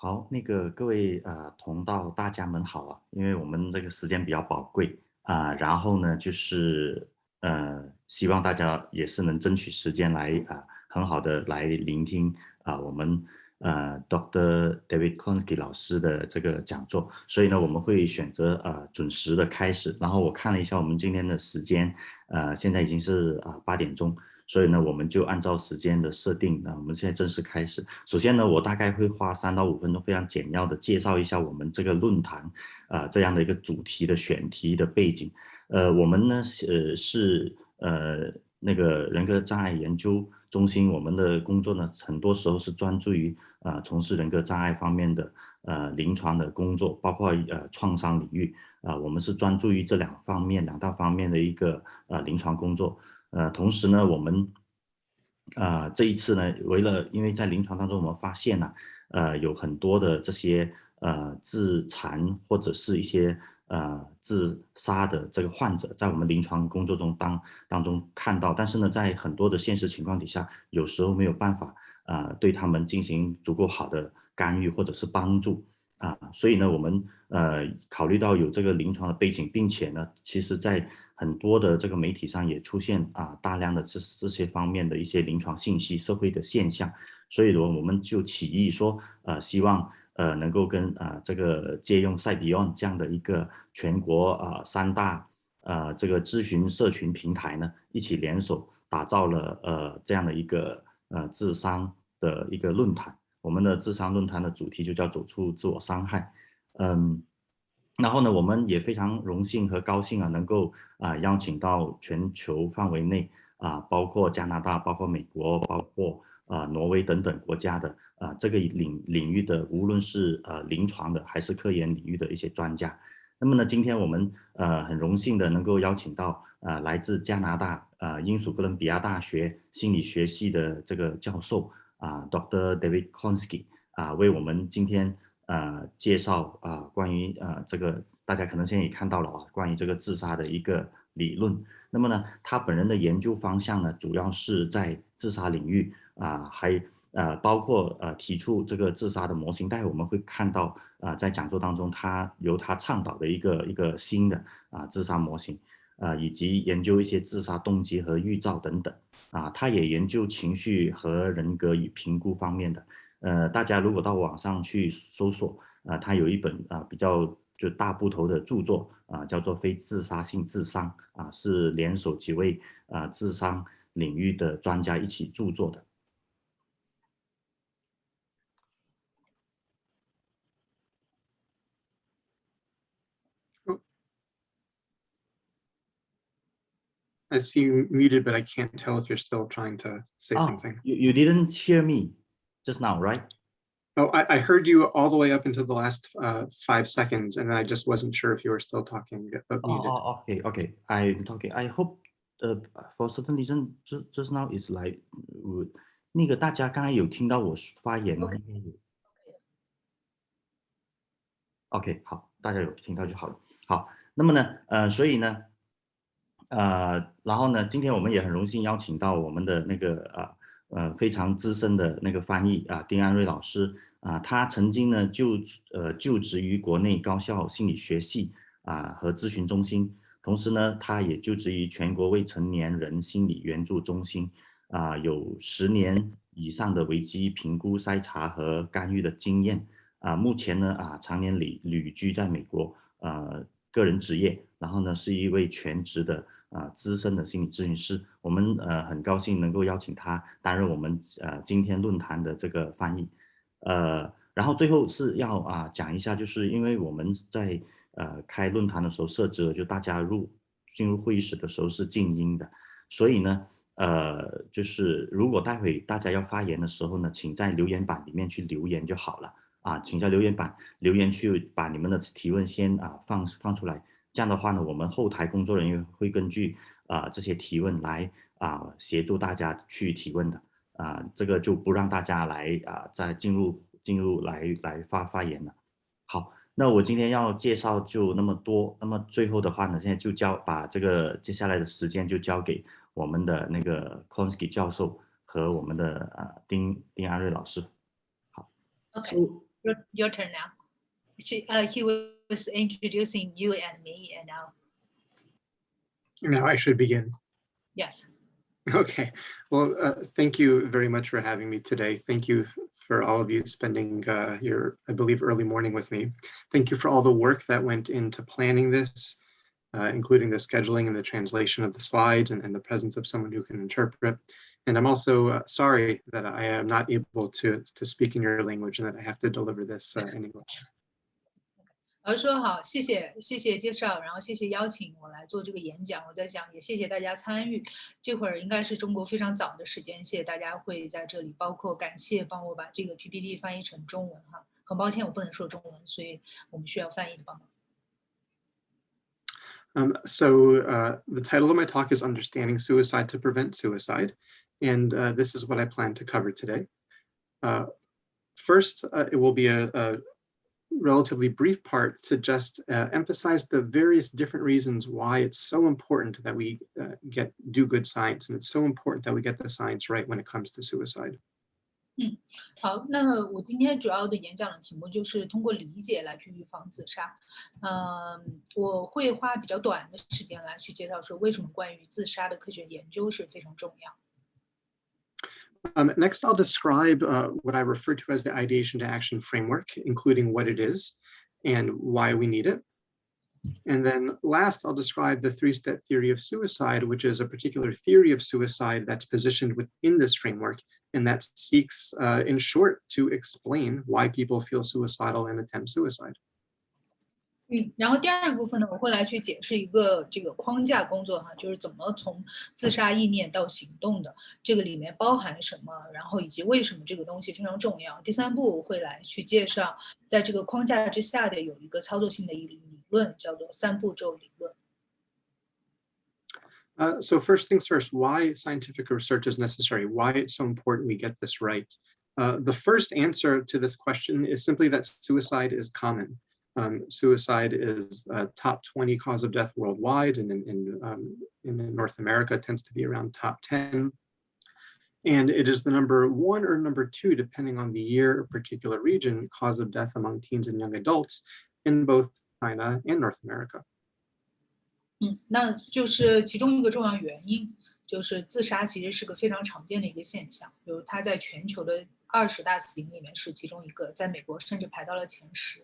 好，各位同道大家们好啊，因为我们这个时间比较宝贵然后呢就是希望大家也是能争取时间来很好的来聆听我们Dr David Klonsky 老师的这个讲座，所以呢我们会选择准时的开始，然后我看了一下我们今天的时间，现在已经是8点钟。所以呢，我们就按照时间的设定，我们现在正式开始。首先呢，我大概会花3到5分钟，非常简要的介绍一下我们这个论坛，这样的一个主题的选题的背景。我们呢是那个人格障碍研究中心，我们的工作呢很多时候是专注于从事人格障碍方面的临床的工作，包括创伤领域我们是专注于这两大方面的一个临床工作。同时呢，我们这一次呢，因为在临床当中我们发现有很多的这些自残或者是一些自杀的这个患者，在我们临床工作中当中看到，但是呢，在很多的现实情况底下，有时候没有办法对他们进行足够好的干预或者是帮助。所以呢，我们考虑到有这个临床的背景，并且呢，其实在很多的这个媒体上也出现大量的这些方面的一些临床信息、社会的现象，所以我们就起意说，希望能够跟这个借用赛比昂这样的一个全国3大这个咨询社群平台呢，一起联手打造了这样的一个智商的一个论坛。我们的智商论坛的主题就叫走出自我伤害。然后呢，我们也非常荣幸和高兴能够邀请到全球范围内包括加拿大、包括美国、包括挪威等等国家的这个领域的，无论是临床的还是科研领域的一些专家。那么呢，今天我们很荣幸的能够邀请到来自加拿大英属哥伦比亚大学心理学系的这个教授Dr David Klonsky 为我们今天介绍关于这个大家可能现在也看到了关于这个自杀的一个理论。那么呢，他本人的研究方向呢，主要是在自杀领域还包括提出这个自杀的模型。待会我们会看到在讲座当中，由他倡导的一个新的自杀模型。以及研究一些自杀动机和预兆等等他也研究情绪和人格与评估方面的。大家如果到网上去搜索他有一本比较就大部头的著作叫做《非自杀性智商》是联手几位智商领域的专家一起著作的。I see you muted, but I can't tell if you're still trying to say something. You didn't hear me just now, right? Oh, I heard you all the way up until the last 5 seconds, and I just wasn't sure if you were still talking, but muted. Okay. I'm talking. I hope for certain reason just now is like 那个大家刚才有听到我发言吗？应该有。OK， 好，大家有听到就好了。好，那么呢，所以呢，然后呢，今天我们也很荣幸邀请到我们的那个非常资深的那个翻译丁安瑞老师他曾经呢就职于国内高校心理学系和咨询中心，同时呢，他也就职于全国未成年人心理援助中心有10年以上的危机评估、筛查和干预的经验目前呢常年旅居在美国个人职业，然后呢是一位全职的资深的心理咨询师。我们很高兴能够邀请他担任我们今天论坛的这个翻译。然后最后是要讲一下，就是因为我们在开论坛的时候设置了，就大家进入会议室的时候是静音的，所以呢就是如果待会大家要发言的时候呢，请在留言板里面去留言就好了请在留言板留言去把你们的提问先放出来，这样的话呢，我们后台工作人员会根据这些提问来协助大家去提问的这个就不让大家来再进入来发言了。好，那我今天要介绍就那么多，那么最后的话呢，现在就把这个接下来的时间就交给我们的那个 Klonsky 教授和我们的丁安瑞老师。好。Okay. Your turn now. He was introducing you and me, and now Now I should begin. yes. Okay. Well, thank you very much for having me today. Thank you for all of you spending your, I believe, early morning with me. Thank you for all the work that went into planning this, including the scheduling and the translation of the slides and the presence of someone who can interpret. And I'm also sorry that I am not able to speak in your language and that I have to deliver this in English. 然后说好，谢谢介绍，然后谢谢邀请我来做这个演讲。我在想，也谢谢大家参与。这会儿应该是中国非常早的时间，谢谢大家会在这里，包括感谢帮我把这个 PPT 翻译成中文哈。很抱歉我不能说中文，所以我们需要翻译的帮忙。The title of my talk is Understanding Suicide to Prevent Suicide, and this is what I plan to cover today. First, it will be a relatively brief part to just emphasize the various different reasons why it's so important that we do good science, and it's so important that we get the science right when it comes to suicide. 好，那我今天主要的演讲的题目就是通过理解来去预防自杀。我会花比较短的时间来去介绍说为什么关于自杀的科学研究是非常重要。Next, I'll describe what I refer to as the ideation to action framework, including what it is and why we need it. And then last, I'll describe the three-step theory of suicide, which is a particular theory of suicide that's positioned within this framework and that seeks, in short, to explain why people feel suicidal and attempt suicide. 然后第二个部分呢，我会来去解释一个这个框架工作哈，就是怎么从自杀意念到行动的，这个里面包含什么，然后以及为什么这个东西非常重要。第三步我会来去介绍，在这个框架之下的有一个操作性的理论，叫做三步骤理论。So first things first, why scientific research is necessary, why it's so important we get this right. The first answer to this question is simply that suicide is common. Suicide is a top 20 cause of death worldwide, and in North America it tends to be around top 10. And it is the number 1 or number 2, depending on the year or particular region, cause of death among teens and young adults in both China and North America. 那就是其中一个重要原因，就是自杀其实是个非常常见的一个现象，比如它在全球的20大死因里面是其中一个，在美国甚至排到了前10，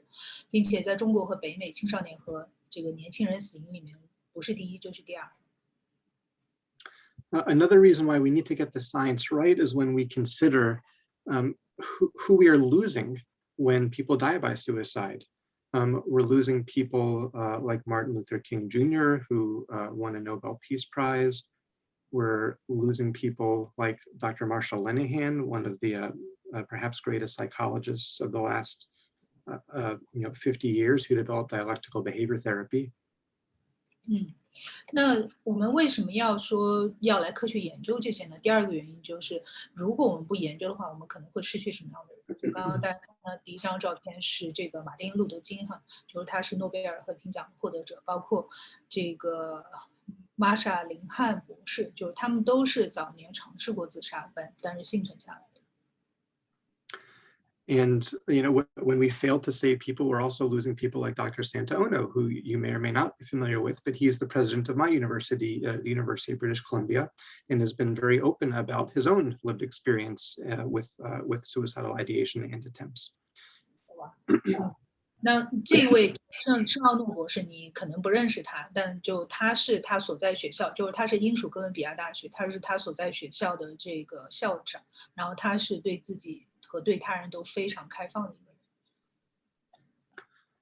并且在中国和北美青少年和这个年轻人死因里面不是第一就是第2。Another reason why we need to get the science right is when we consider who we are losing when people die by suicide. We're losing people like Martin Luther King Jr., who won a Nobel Peace Prize. We're losing people like Dr. Marshall Linehan, one of the perhaps greatest psychologists of the last 50 years, who developed dialectical behavior therapy. 那我们为什么要说要来科学研究这些呢？第二个原因就是，如果我们不研究的话，我们可能会失去什么样的人？就刚刚大家看到第一张照片是这个马丁·路德·金哈，就是他是诺贝尔和平奖获得者，包括这个玛莎·林汉博士，就是他们都是早年尝试过自杀，但是幸存下来的。And when we failed to save people, we're also losing people like Dr. Santaono, who you may or may not be familiar with, but he's the president of my university, the University of British Columbia, and has been very open about his own lived experience with suicidal ideation and attempts. 那这位圣奥诺博士，你可能不认识他，但就他是他所在学校，就是他是英属哥伦比亚大学，他是他所在学校的这个校长，然后他是对自己和对他人都非常开放的一个人。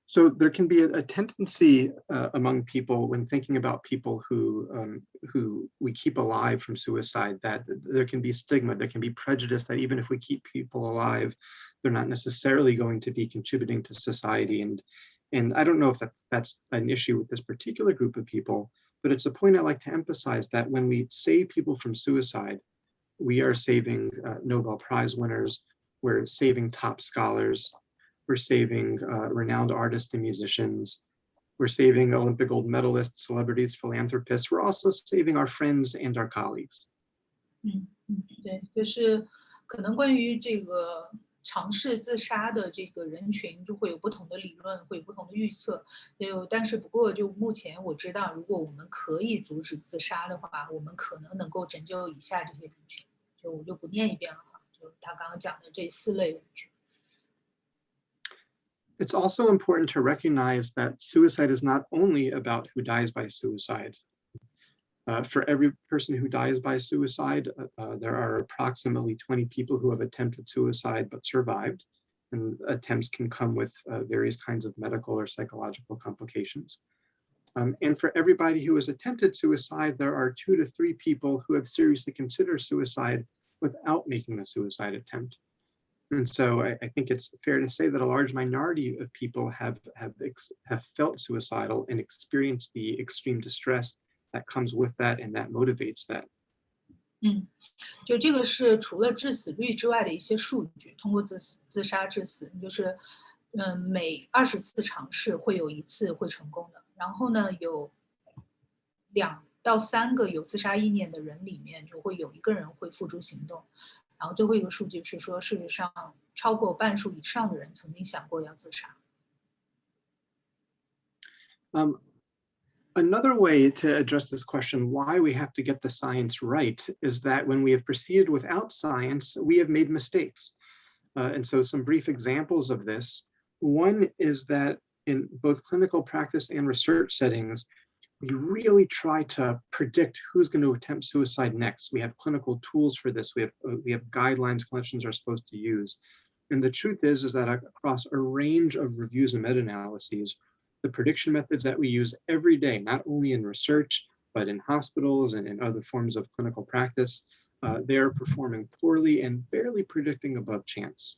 So there can be a tendency among people when thinking about people who we keep alive from suicide, that there can be stigma, there can be prejudice that even if we keep people alive, they're not necessarily going to be contributing to society. And I don't know if that's an issue with this particular group of people, but it's a point I like to emphasize, that when we save people from suicide, we are saving Nobel Prize winners, we're saving top scholars, we're saving renowned artists and musicians, we're saving Olympic gold medalists, celebrities, philanthropists, we're also saving our friends and our colleagues. 对，就是可能关于这个尝试自杀的这个人群就会有不同的理论，会有不同的预测。但是不过就目前我知道，如果我们可以阻止自杀的话，我们可能能够拯救以下这些人群。我就不念一遍了哈，就他刚刚讲的这4类人群。It's also important to recognize that suicide is not only about who dies by suicide. For every person who dies by suicide, there are approximately 20 people who have attempted suicide but survived. And attempts can come with various kinds of medical or psychological complications. And for everybody who has attempted suicide, there are 2 to 3 people who have seriously considered suicide without making a suicide attempt. And so I think it's fair to say that a large minority of people have felt suicidal and experienced the extreme distress that comes with that and that motivates that. 就这个是除了致死率之外的一些数据，通过自杀致死，就是每20次尝试会有1次会成功的。然后呢，有2到3个有自杀意念的人里面，就会有1个人会付诸行动。然后最后一个数据是说，事实上超过半数以上的人曾经想过要自杀。Another way to address this question, why we have to get the science right, is that when we have proceeded without science, we have made mistakes. And so some brief examples of this. One is that in both clinical practice and research settings, we really try to predict who's going to attempt suicide next. We have clinical tools for this. We have guidelines clinicians are supposed to use. And the truth is that across a range of reviews and meta-analyses, the prediction methods that we use every day, not only in research, but in hospitals and in other forms of clinical practice, they are performing poorly and barely predicting above chance.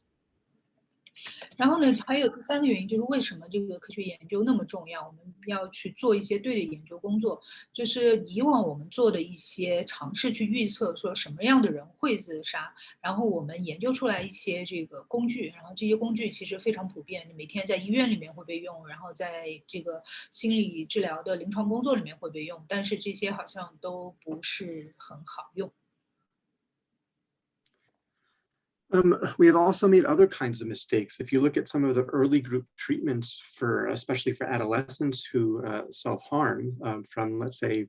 然后呢，还有第3个原因就是为什么这个科学研究那么重要？我们要去做一些对的研究工作。就是以往我们做的一些尝试去预测说什么样的人会自杀，然后我们研究出来一些这个工具，然后这些工具其实非常普遍，每天在医院里面会被用，然后在这个心理治疗的临床工作里面会被用，但是这些好像都不是很好用。We have also made other kinds of mistakes. If you look at some of the early group treatments especially for adolescents who self-harm from, let's say,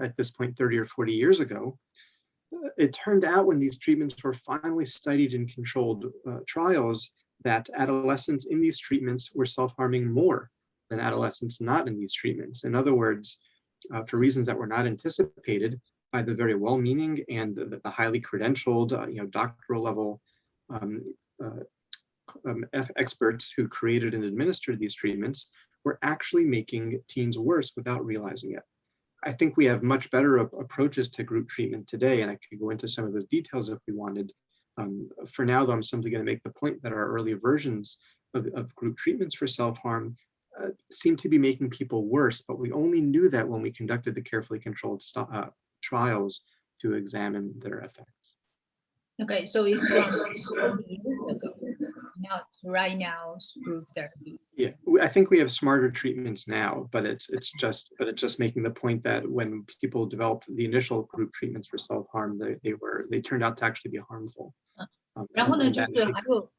at this point, 30 or 40 years ago, it turned out when these treatments were finally studied in controlled trials that adolescents in these treatments were self-harming more than adolescents not in these treatments. In other words, for reasons that were not anticipated, by the very well-meaning and the highly credentialed, doctoral level experts who created and administered these treatments were actually making teens worse without realizing it. I think we have much better approaches to group treatment today, and I could go into some of those details if we wanted. For now, though, I'm simply going to make the point that our earlier versions of group treatments for self-harm seem to be making people worse, but we only knew that when we conducted the carefully controlled trials to examine their effects. Okay, so it's from 40 years ago, not right now group therapy. Yeah, I think we have smarter treatments now, but it's just making the point that when people developed the initial group treatments for self-harm, they turned out to actually be harmful. 然后呢，就是还有，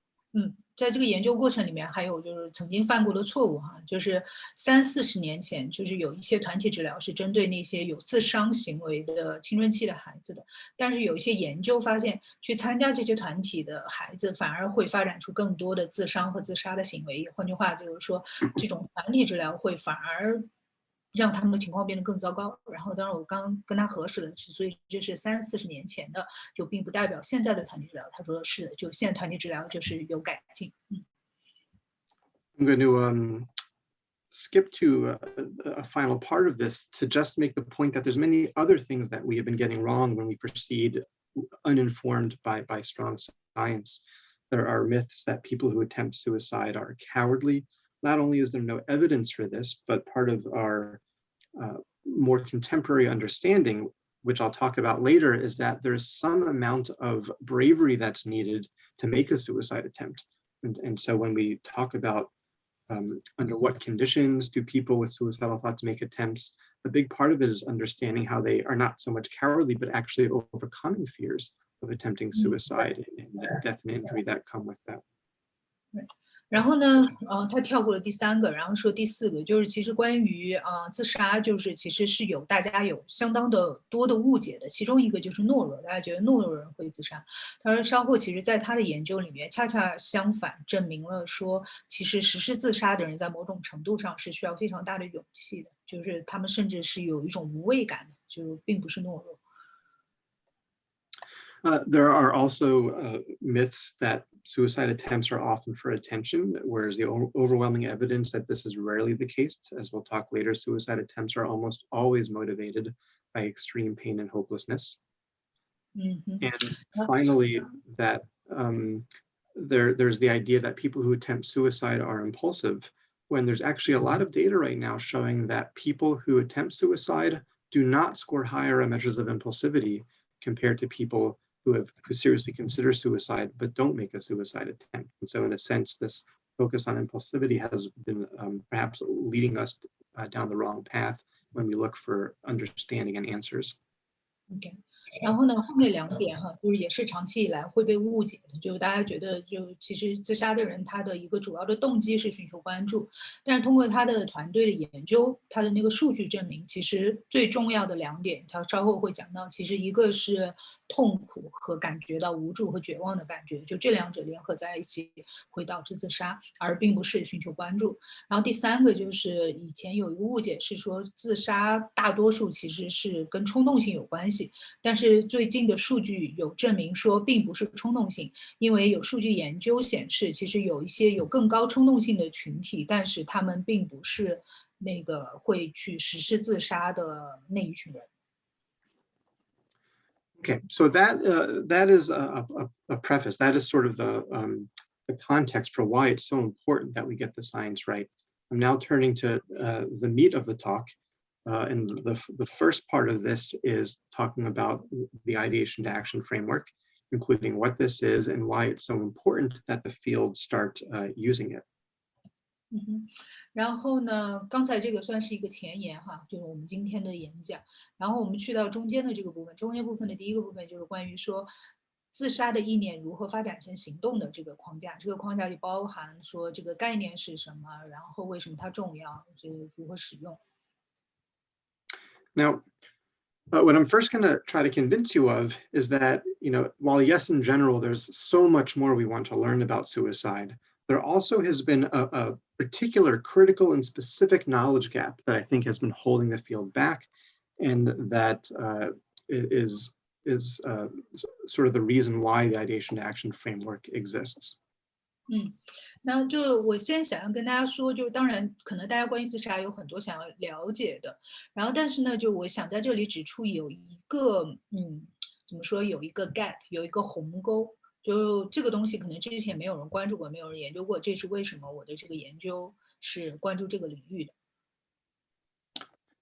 在这个研究过程里面，还有就是曾经犯过的错误哈，就是30-40年前，就是有一些团体治疗是针对那些有自伤行为的青春期的孩子的，但是有一些研究发现，去参加这些团体的孩子反而会发展出更多的自伤和自杀的行为。换句话就是说，这种团体治疗会反而让他们的情况变得更糟糕。然后当然我刚跟他核实了，所以这是30-40年前的，就并不代表现在的团体治疗。他说是的，就现在团体治疗就是有改进。I'm going to skip to a final part of this to just make the point that there's many other things that we have been getting wrong when we proceed uninformed by strong science. There are myths that people who attempt suicide are cowardly. Not only is there no evidence for this, but part of our more contemporary understanding, which I'll talk about later, is that there's some amount of bravery that's needed to make a suicide attempt. And so when we talk about under what conditions do people with suicidal thoughts make attempts, a big part of it is understanding how they are not so much cowardly, but actually overcoming fears of attempting suicide and the death and injury that come with that. 然后呢，他跳过了第3个，然后说第4个，就是其实关于自杀，就是其实是大家有相当的多的误解的。其中一个就是懦弱，大家觉得懦弱人会自杀。他说稍后其实在他的研究里面，恰恰相反，证明了说，其实实施自杀的人在某种程度上是需要非常大的勇气的，就是他们甚至是有一种无畏感的，就并不是懦弱。There are also myths that suicide attempts are often for attention, whereas the overwhelming evidence that this is rarely the case. As we'll talk later, suicide attempts are almost always motivated by extreme pain and hopelessness. And finally, that there's the idea that people who attempt suicide are impulsive, when there's actually a lot of data right now showing that people who attempt suicide do not score higher on measures of impulsivity compared to people who seriously consider suicide but don't make a suicide attempt. And so in a sense, this focus on impulsivity has been perhaps leading us down the wrong path when we look for understanding and answers. Okay. 然后呢，后面2点哈，就是也是长期以来会被误解的，就是大家觉得就其实自杀的人他的一个主要的动机是寻求关注，但是通过他的团队的研究，他的那个数据证明，其实最重要的2点，他稍后会讲到，其实一个是痛苦和感觉到无助和绝望的感觉，就这2者联合在一起会导致自杀，而并不是寻求关注。然后第3个就是以前有一个误解是说自杀大多数其实是跟冲动性有关系，但是最近的数据有证明说并不是冲动性，因为有数据研究显示，其实有一些有更高冲动性的群体，但是他们并不是那个会去实施自杀的那一群人。Okay, so that is a preface. That is sort of the context for why it's so important that we get the science right. I'm now turning to the meat of the talk. And the first part of this is talking about the ideation to action framework, including what this is and why it's so important that the field start using it. 然后呢，刚才这个算是一个前言哈，就是我们今天的演讲。然后我们去到中间的这个部分，中间部分的第一个部分就是关于说自杀的意念如何发展成行动的这个框架。这个框架就包含说这个概念是什么，然后为什么它重要，就如何使用。Now, what I'm first going to try to convince you of is that, while yes, in general, there's so much more we want to learn about suicide, there also has been a particular critical and specific knowledge gap that I think has been holding the field back, and that is sort of the reason why the ideation to action framework exists. 那就我先想要跟大家说，就当然可能大家关于自杀有很多想要了解的，然后但是呢，就我想在这里指出有一个怎么说，有一个 gap， 有一个鸿沟，就这个东西可能之前没有人关注过，没有人研究过，这是为什么我的这个研究是关注这个领域的。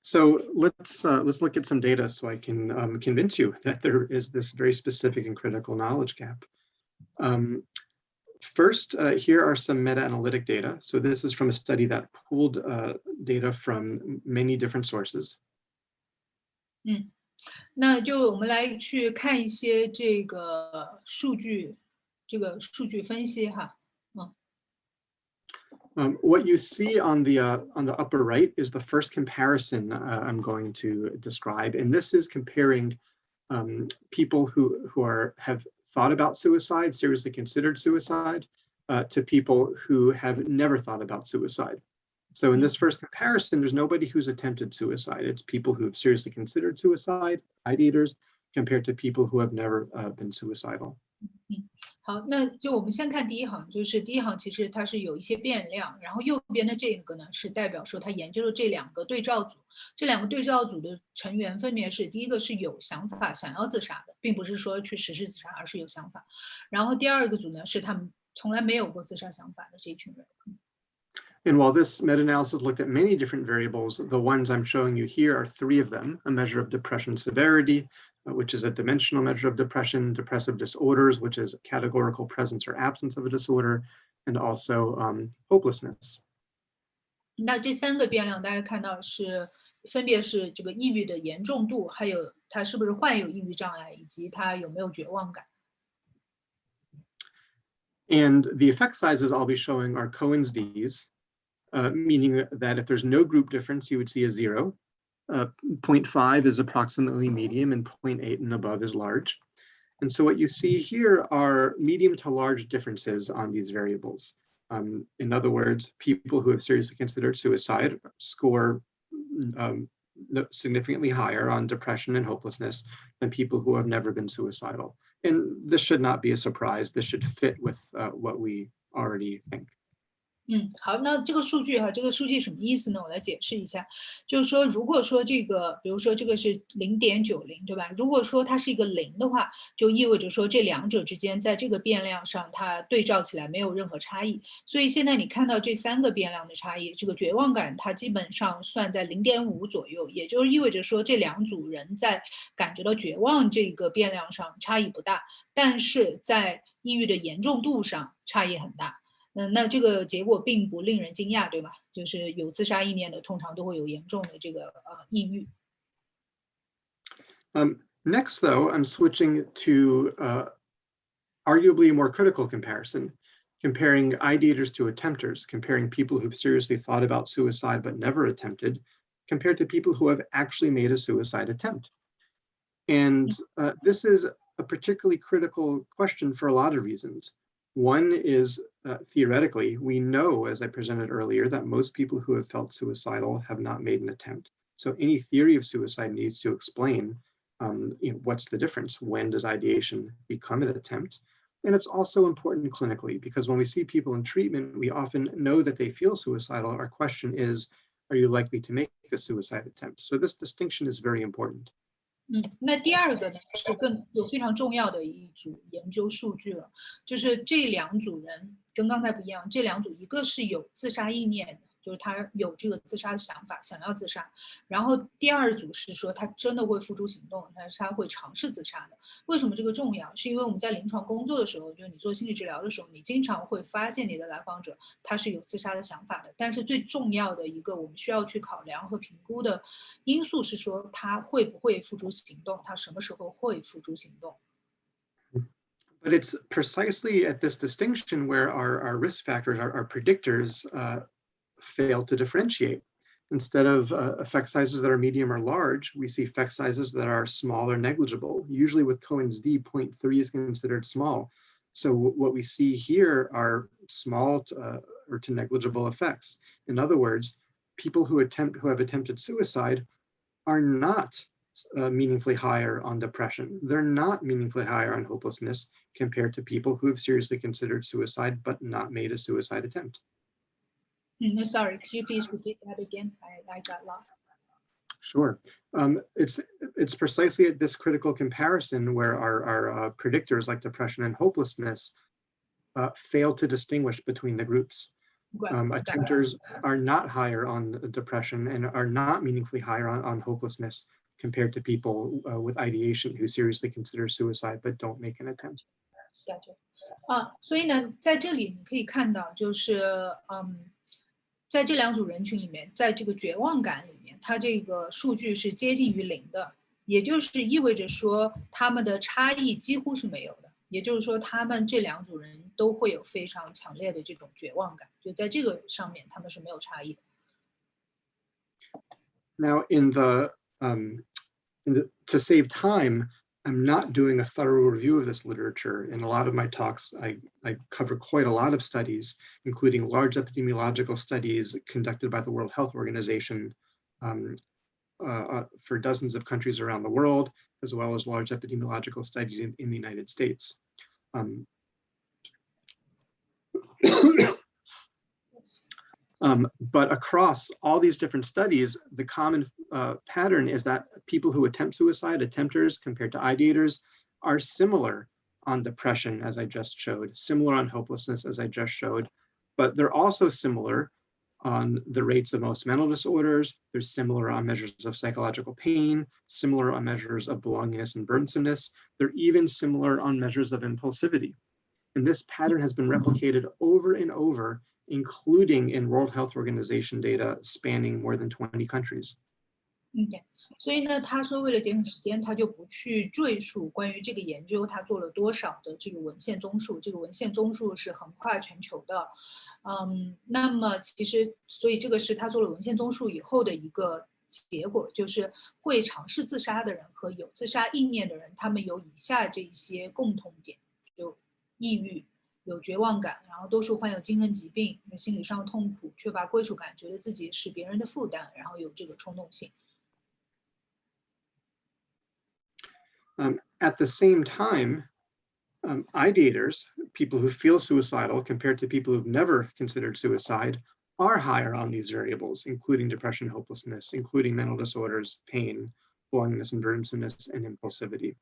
So let's look at some data so I can convince you that there is this very specific and critical knowledge gap. First, here are some meta-analytic data. So this is from a study that pooled data from many different sources. 那就我们来去看一些这个数据分析哈。What you see on the upper right is the first comparison I'm going to describe, and this is comparing people who have thought about suicide, seriously considered suicide, to people who have never thought about suicide. So in this first comparison, there's nobody who's attempted suicide. It's people who have seriously considered suicide, ideators, compared to people who have never been suicidal. 好，那就我们先看第一行，就是第一行其实它是有一些变量，然后右边的这个呢是代表说他研究了这2个对照组，这2个对照组的成员分别是第一个是有想法想要自杀的，并不是说去实施自杀，而是有想法，然后第2个组呢是他们从来没有过自杀想法的这一群人。And while this meta-analysis looked at many different variables, the ones I'm showing you here are 3 of them: a measure of depression severity, which is a dimensional measure of depression, depressive disorders, which is categorical presence or absence of a disorder, and also hopelessness. 那这3个变量大家看到是分别是这个抑郁的严重度，还有他是不是患有抑郁障碍，以及他有没有绝望感。And the effect sizes I'll be showing are Cohen's d's, meaning that if there's no group difference, you would see a 0. 0.5 is approximately medium, and 0.8 and above is large. And so what you see here are medium to large differences on these variables. In other words, people who have seriously considered suicide score significantly higher on depression and hopelessness than people who have never been suicidal. And this should not be a surprise. This should fit with what we already think. 好，那这个数据哈，这个数据什么意思呢？我来解释一下，就是说，如果说这个，比如说这个是0.90，对吧？如果说它是一个0的话，就意味着说这两者之间在这个变量上它对照起来没有任何差异。所以现在你看到这3个变量的差异，这个绝望感它基本上算在0.5左右，也就是意味着说这两组人在感觉到绝望这个变量上差异不大，但是在抑郁的严重度上差异很大。那这个结果并不令人惊讶，对吧？就是有自杀意念的，通常都会有严重的这个抑郁。Next, though, I'm switching to arguably a more critical comparison, comparing ideators to attempters, comparing people who've seriously thought about suicide but never attempted, compared to people who have actually made a suicide attempt. And this is a particularly critical question for a lot of reasons. One is theoretically, we know, as I presented earlier, that most people who have felt suicidal have not made an attempt. So any theory of suicide needs to explain what's the difference? When does ideation become an attempt? And it's also important clinically, because when we see people in treatment, we often know that they feel suicidal. Our question is, are you likely to make a suicide attempt? So this distinction is very important. 那第二个呢是有非常重要的一组研究数据了，就是这两组人跟刚才不一样，这两组一个是有自杀意念的，就是他有这个自杀的想法，想要自杀，然后第二组是说他真的会付诸行动，但是他会尝试自杀的。为什么这个重要？是因为我们在临床工作的时候，就是你做心理治疗的时候，你经常会发现你的来访者他是有自杀的想法的，但是最重要的一个我们需要去考量和评估的因素是说他会不会付诸行动，他什么时候会付诸行动。But it's precisely at this distinction where our risk factors, our predictors, fail to differentiate. Instead of effect sizes that are medium or large, we see effect sizes that are small or negligible. Usually with Cohen's d, 0.3 is considered small. So what we see here are small or to negligible effects. In other words, people who have attempted suicide are not meaningfully higher on depression. They're not meaningfully higher on hopelessness compared to people who have seriously considered suicide but not made a suicide attempt. Sorry, could you please repeat that again? I got lost. Sure. It's precisely at this critical comparison where our predictors like depression and hopelessness fail to distinguish between the groups. Attempters are not higher on depression and are not meaningfully higher on hopelessness compared to people with ideation who seriously consider suicide but don't make an attempt. 感觉所以呢，在这里你可以看到，就是在这两组人群里面，在这个绝望感里面，它这个数据是接近于0的，也就是意味着说他们的差异几乎是没有的。也就是说，他们这两组人都会有非常强烈的这种绝望感，就在这个上面他们是没有差异的。Now, to save time, I'm not doing a thorough review of this literature. In a lot of my talks, I cover quite a lot of studies, including large epidemiological studies conducted by the World Health Organization for dozens of countries around the world, as well as large epidemiological studies in the United States. But across all these different studies, the common pattern is that people who attempt suicide, attempters compared to ideators, are similar on depression, as I just showed, similar on hopelessness, as I just showed, but they're also similar on the rates of most mental disorders. They're similar on measures of psychological pain, similar on measures of belongingness and burdensomeness. They're even similar on measures of impulsivity. And this pattern has been replicated over and over, including in World Health Organization data spanning more than 20 countries. 所以呢，他说为了节省时间，他就不去赘述关于这个研究他做了多少的这个文献综述，这个文献综述是横跨全球的。那么其实，所以这个是他做了文献综述以后的一个结果，就是会尝试自杀的人和有自杀意念的人，他们有以下这些共同点：有抑郁、有绝望感，然后多数患有精神疾病，有心理上的痛苦，缺乏归属感，觉得自己是别人的负担，然后有这个冲动性。At the same time, ideators, people who feel suicidal compared to people who've never considered suicide, are higher on these variables, including depression, hopelessness, including mental disorders, pain, belongingness and burdensomeness, and impulsivity.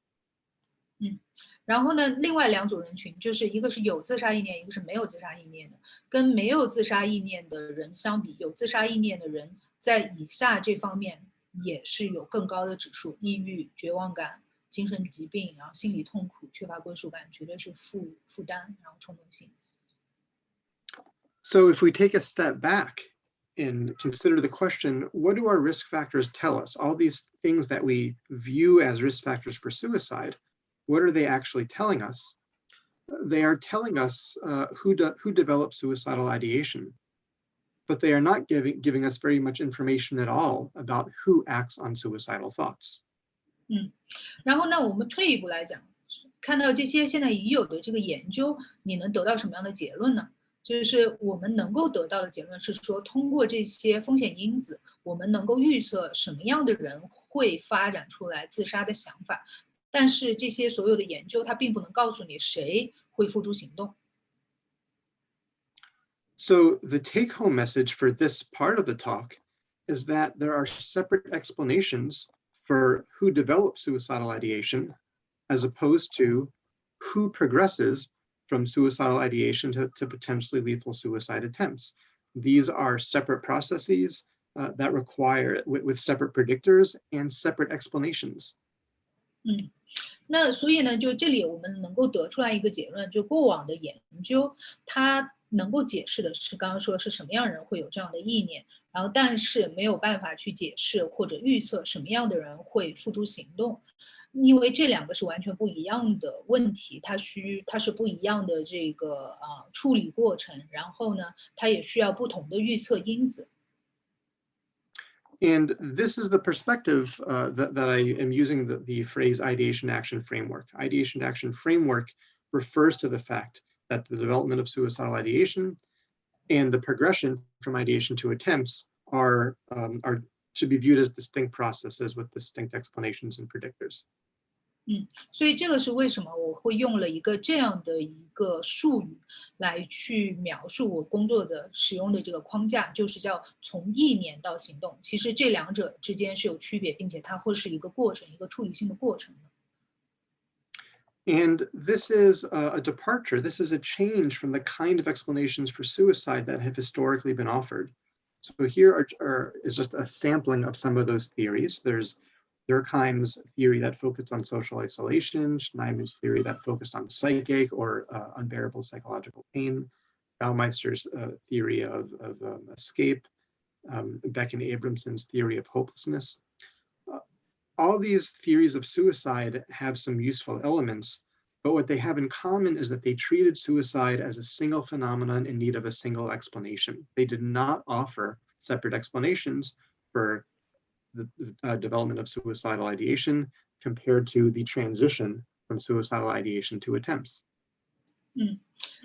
然后呢，另外两组人群就是一个是有自杀意念，一个是没有自杀意念的。跟没有自杀意念的人相比，有自杀意念的人在以下这方面也是有更高的指数：抑郁、绝望感、精神疾病，然后心理痛苦、缺乏归属感，觉得是负担，然后冲动性。So if we take a step back and consider the question, what do our risk factors tell us? All these things that we view as risk factors for suicide, what are they actually telling us? They are telling us who develops suicidal ideation, but they are not giving us very much information at all about who acts on suicidal thoughts. 然后呢，我们退一步来讲，看到这些现在已有的这个研究，你能得到什么样的结论呢？就是我们能够得到的结论是说，通过这些风险因子，我们能够预测什么样的人会发展出来自杀的想法。但是这些所有的研究，它并不能告诉你谁会付诸行动。So the take-home message for this part of the talk is that there are separate explanations for who develops suicidal ideation, as opposed to who progresses from suicidal ideation to potentially lethal suicide attempts. These are separate processes that require with separate predictors and separate explanations. 那所以呢，就这里我们能够得出来一个结论，就过往的研究，它能够解释的是刚刚说是什么样人会有这样的意念，然后但是没有办法去解释或者预测什么样的人会付诸行动，因为这两个是完全不一样的问题，它是不一样的这个处理过程，然后呢，它也需要不同的预测因子。And this is the perspective that I am using the phrase ideation action framework. Ideation action framework refers to the fact that the development of suicidal ideation and the progression from ideation to attempts are should be viewed as distinct processes with distinct explanations and predictors. 所以这个是为什么我会用了一个这样的一个术语来去描述我工作的使用的这个框架，就是叫从意念到行动。其实这两者之间是有区别，并且它会是一个过程，一个处理性的过程。And this is a departure. This is a change from the kind of explanations for suicide that have historically been offered. So here is just a sampling of some of those theories. There's Durkheim's theory that focused on social isolation, Schneidman's theory that focused on psychic or unbearable psychological pain, Baumeister's theory of escape, Beck and Abramson's theory of hopelessness. All these theories of suicide have some useful elements, but what they have in common is that they treated suicide as a single phenomenon in need of a single explanation. They did not offer separate explanations for the development of suicidal ideation compared to the transition from suicidal ideation to attempts.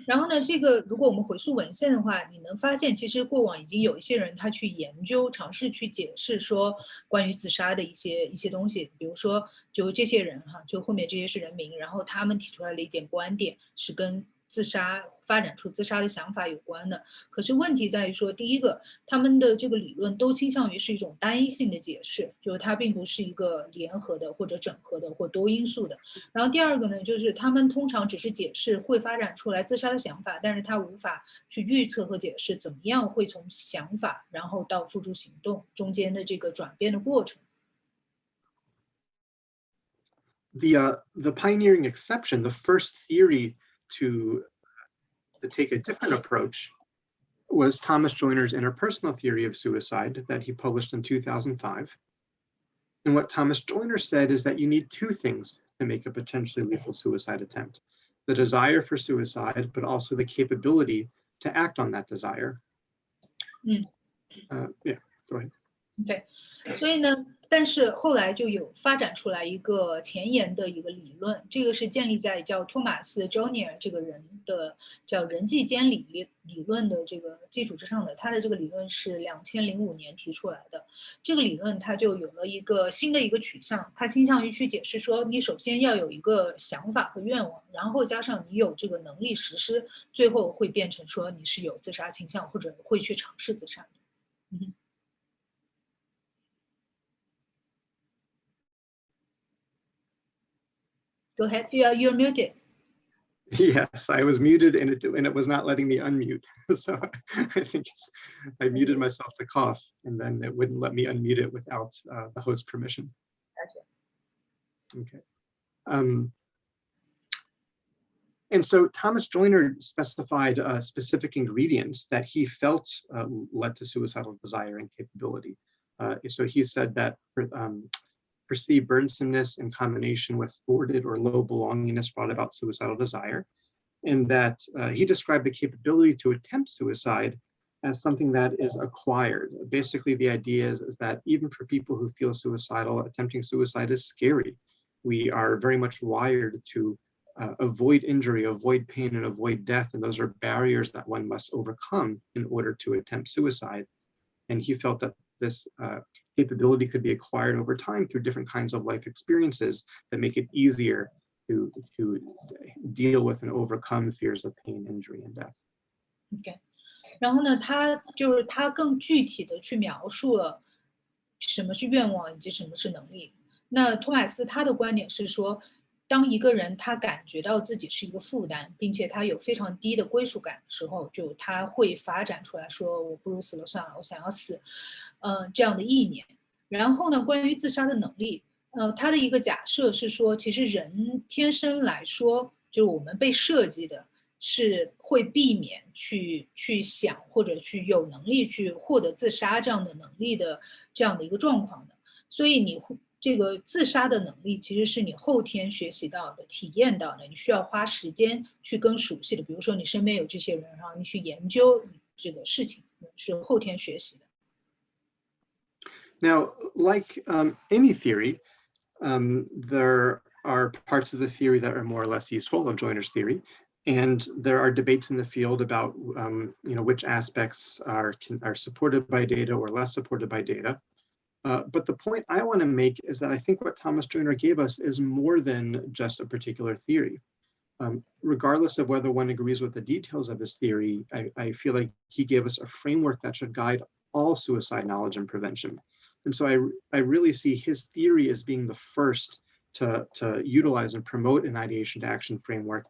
然后呢，这个如果我们回溯文献的话，你能发现其实过往已经有一些人他去研究，尝试去解释说关于自杀的一些东西，比如说就这些人哈，就后面这些是人名，然后他们提出来了一点观点是跟自杀发展出自杀的想法有关的。可是问题在于说，第一个，他们的这个理论都倾向于是一种单一性的解释，就是它并不是一个联合的或者整合的或多因素的。然后第二个呢，就是他们通常只是解释会发展出来自杀的想法，但是他无法去预测和解释怎么样会从想法然后到付诸行动中间的这个转变的过程。The pioneering exception, the first theory to take a different approach was Thomas Joyner's interpersonal theory of suicide that he published in 2005. And what Thomas Joyner said is that you need two things to make a potentially lethal suicide attempt: the desire for suicide, but also the capability to act on that desire. Yeah, go ahead. 对，所以呢，但是后来就有发展出来一个前沿的一个理论，这个是建立在叫托马斯·周尼尔这个人的叫人际间理论的这个基础之上的。他的这个理论是2005年提出来的。这个理论它就有了一个新的一个取向，它倾向于去解释说，你首先要有一个想法和愿望，然后加上你有这个能力实施，最后会变成说你是有自杀倾向或者会去尝试自杀的。Go ahead. You're muted. Yes, I was muted and it was not letting me unmute. So I think I muted myself to cough, and then it wouldn't let me unmute it without the host permission. Gotcha. Okay. And so Thomas Joyner specified specific ingredients that he felt led to suicidal desire and capability. So he said that perceived burdensomeness in combination with thwarted or low belongingness brought about suicidal desire, and that he described the capability to attempt suicide as something that is acquired. Basically, the idea is that even for people who feel suicidal, attempting suicide is scary. We are very much wired to avoid injury, avoid pain, and avoid death, and those are barriers that one must overcome in order to attempt suicide. And he felt that this capability could be acquired over time through different kinds of life experiences that make it easier to deal with and overcome fears of pain, injury, and death. Okay. 然后呢，他更具体的去描述了什么是愿望以及什么是能力。那托马斯他的观点是说，当一个人他感觉到自己是一个负担，并且他有非常低的归属感的时候，就他会发展出来说，我不如死了算了，我想要死，这样的意念。然后呢，关于自杀的能力，他的一个假设是说，其实人天生来说，就是我们被设计的是会避免去想或者去有能力去获得自杀这样的能力的这样的一个状况的。所以你这个自杀的能力其实是你后天学习到的、体验到的，你需要花时间去更熟悉的。比如说你身边有这些人，然后你去研究这个事情，是后天学习的。Now, like any theory, there are parts of the theory that are more or less useful, of Joyner's theory, and there are debates in the field about which aspects are supported by data or less supported by data. But the point I want to make is that I think what Thomas Joyner gave us is more than just a particular theory. Regardless of whether one agrees with the details of his theory, I feel like he gave us a framework that should guide all suicide knowledge and prevention. And so I really see his theory as being the first to utilize and promote an ideation to action framework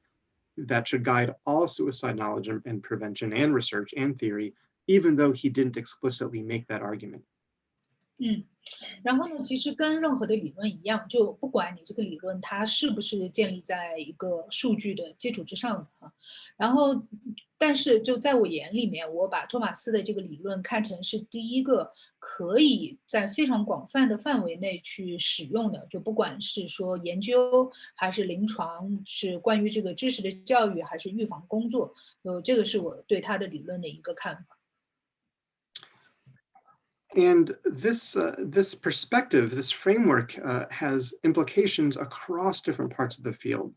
that should guide all suicide knowledge and prevention and research and theory, even though he didn't explicitly make that argument. 然后呢，其实跟任何的理论一样，就不管你这个理论它是不是建立在一个数据的基础之上的哈，然后，但是就在我眼里面，我把托马斯的这个理论看成是第一个可以在非常广泛的范围内去使用的，就不管是说研究还是临床，是关于这个知识的教育还是预防工作，这个是我对他的理论的一个看法。And this perspective, this framework has implications across different parts of the field.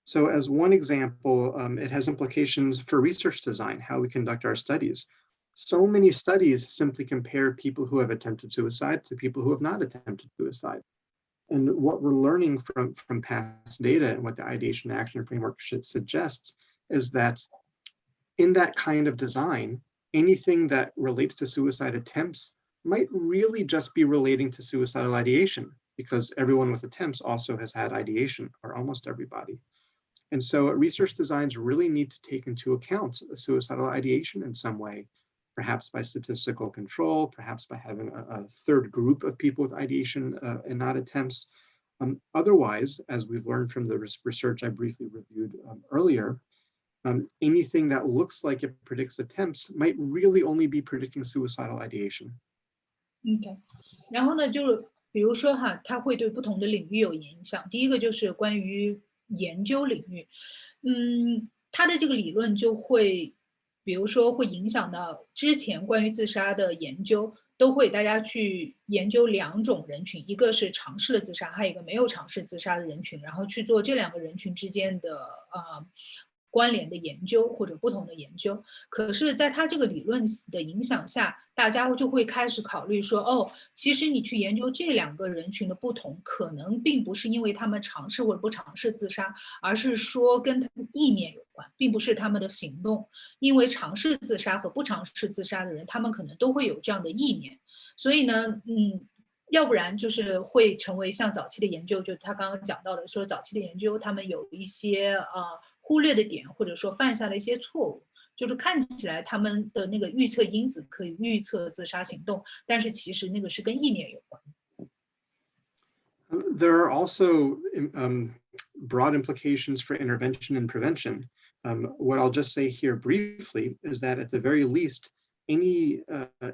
So as one example, it has implications for research design, how we conduct our studies. So many studies simply compare people who have attempted suicide to people who have not attempted suicide. And what we're learning from past data and what the ideation action framework suggests is that in that kind of design, anything that relates to suicide attempts might really just be relating to suicidal ideation, because everyone with attempts also has had ideation, or almost everybody. And so research designs really need to take into account suicidal ideation in some way, perhaps by statistical control, perhaps by having a third group of people with ideation and not attempts. Otherwise, as we've learned from the research I briefly reviewed earlier, anything that looks like it predicts attempts might really only be predicting suicidal ideation. OK， 然后呢，就是比如说哈，它会对不同的领域有影响。第一个就是关于研究领域，它的这个理论就会，比如说会影响到之前关于自杀的研究，都会大家去研究两种人群，一个是尝试了自杀，还有一个没有尝试自杀的人群，然后去做这两个人群之间的关联的研究或者不同的研究。可是，在他这个理论的影响下，大家就会开始考虑说，哦，其实你去研究这两个人群的不同，可能并不是因为他们尝试或者不尝试自杀，而是说跟他们意念有关，并不是他们的行动。因为尝试自杀和不尝试自杀的人，他们可能都会有这样的意念。所以呢，要不然就是会成为像早期的研究，就他刚刚讲到的，说早期的研究他们有一些忽略的点，或者说犯下了一些错误。就是看起来他们的那个预测因子可以预测自杀行动，但是其实那个是跟意念有关。There are also broad implications for intervention and prevention. What I'll just say here briefly is that at the very least, any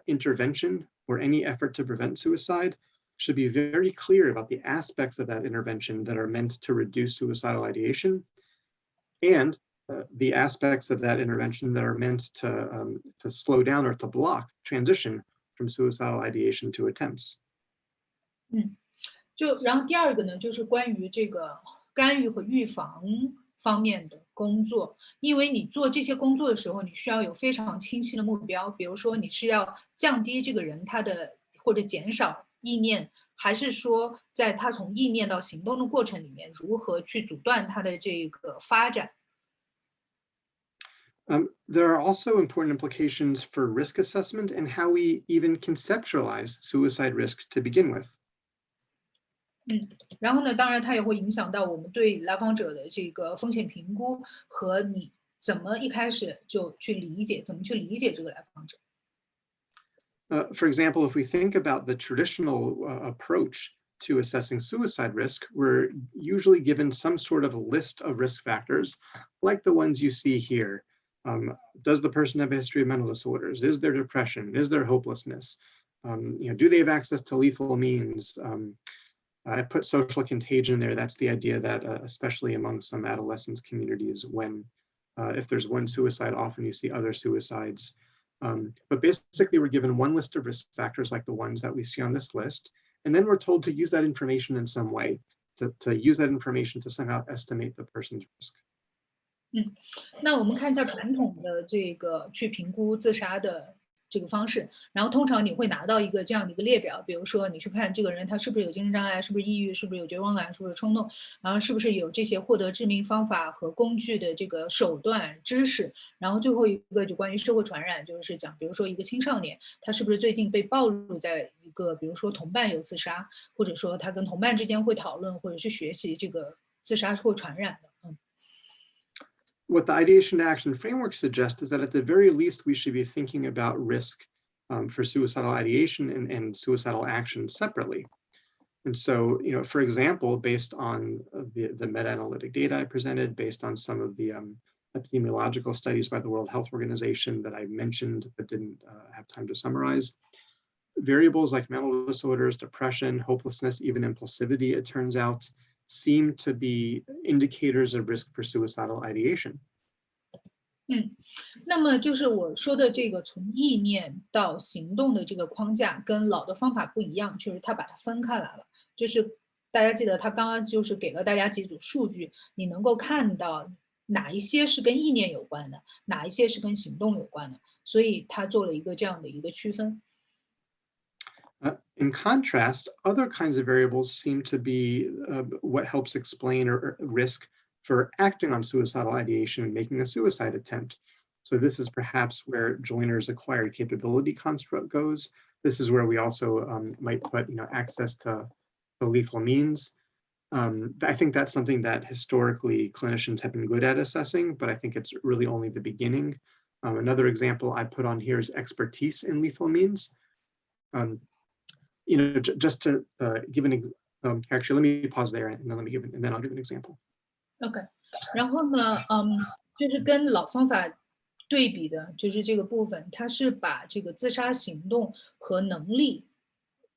intervention or any effort to prevent suicide should be very clear about the aspects of that intervention that are meant to reduce suicidal ideation, and the aspects of that intervention that are meant to slow down or to block transition from suicidal ideation to attempts. 然后第二个呢，就是关于这个干预和预防方面的工作，因为你做这些工作的时候，你需要有非常清晰的目标，比如说你是要降低这个人他的或者减少意念，还是说在他从意念到行动的过程里面，如何去阻断他的这个发展。There are also important implications for risk assessment and how we even conceptualize suicide risk to begin with. 然后呢，当然它也会影响到我们对来访者的这个风险评估和你怎么一开始就去理解，怎么去理解这个来访者。For example, if we think about the traditional approach to assessing suicide risk, we're usually given some sort of a list of risk factors, like the ones you see here. Does the person have a history of mental disorders? Is there depression? Is there hopelessness? Do they have access to lethal means? I put social contagion there. That's the idea that, especially among some adolescents communities, when if there's one suicide, often you see other suicides. But basically, we're given one list of risk factors like the ones that we see on this list, and then we're told to use that information in some way, to use that information to somehow estimate the person's risk. 那我们看一下传统的这个去评估自杀的这个方式，然后通常你会拿到一个这样的一个列表，比如说你去看这个人他是不是有精神障碍，是不是抑郁，是不是有绝望感，是不是冲动，然后是不是有这些获得致命方法和工具的这个手段知识，然后最后一个就关于社会传染，就是讲比如说一个青少年他是不是最近被暴露在一个比如说同伴有自杀，或者说他跟同伴之间会讨论或者去学习这个自杀会传染的。What the ideation to action framework suggests is that at the very least, we should be thinking about risk for suicidal ideation and suicidal action separately. And so, for example, based on the meta-analytic data I presented, based on some of the epidemiological studies by the World Health Organization that I mentioned but didn't have time to summarize, variables like mental disorders, depression, hopelessness, even impulsivity, it turns out, seem to be indicators of risk for suicidal ideation. 那么就是我说的这个从意念到行动的这个框架跟老的方法不一样，就是他把它分开来了。就是大家记得他刚刚就是给了大家几组数据，你能够看到哪一些是跟意念有关的，哪一些是跟行动有关的，所以他做了一个这样的一个区分。In contrast, other kinds of variables seem to be what helps explain or risk for acting on suicidal ideation and making a suicide attempt. So this is perhaps where Joiner's acquired capability construct goes. This is where we also might put, access to lethal means. I think that's something that historically clinicians have been good at assessing, but I think it's really only the beginning. Another example I put on here is expertise in lethal means. Just to give actually, let me pause there and then I'll give an example. OK， 然后呢，就是跟老方法对比的，就是这个部分，它是把这个自杀行动和能力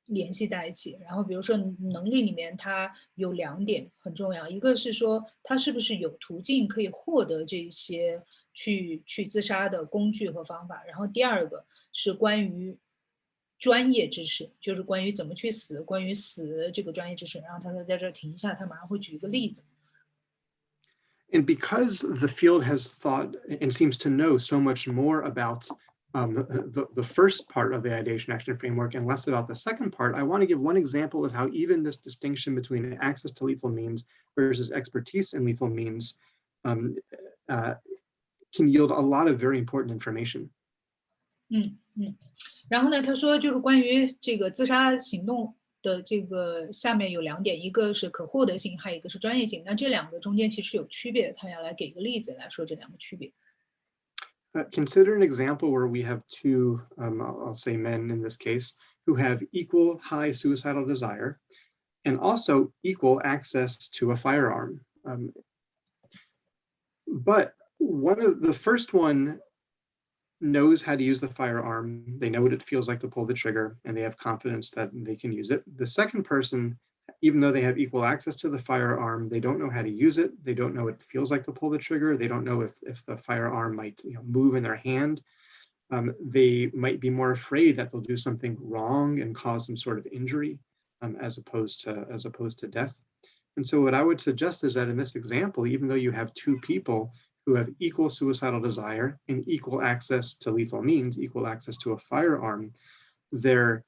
联系在一起。然后比如说能力里面它有2点很重要，一个是说他是不是有途径可以获得这些去自杀的工具和方法，然后第二个是关于专业知识，就是关于怎么去死，关于死的这个专业知识。然后他说在这儿停一下，他马上会举一个例子。And because the field has thought and seems to know so much more about the first part of the ideation action framework and less about the second part, I want to give one example of how even this distinction between access to lethal means versus expertise in lethal means um, uh, can yield a lot of very important information. 然后呢，他说就是关于这个自杀行动的这个下面有2点，一个是可获得性，还有一个是专业性。那这2个中间其实有区别，他要来给一个例子来说这2个区别。Consider an example where we have two, I'll say men in this case, who have equal high suicidal desire and also equal access to a firearm. But one of the first one knows how to use the firearm. They know what it feels like to pull the trigger, and they have confidence that they can use it. The second person, even though they have equal access to the firearm, they don't know how to use it. They don't know what it feels like to pull the trigger. They don't know if the firearm might move in their hand. They might be more afraid that they'll do something wrong and cause some sort of injury, as opposed to death. And so what I would suggest is that in this example, even though you have two people who have equal suicidal desire and equal access to lethal means, equal access to a firearm, their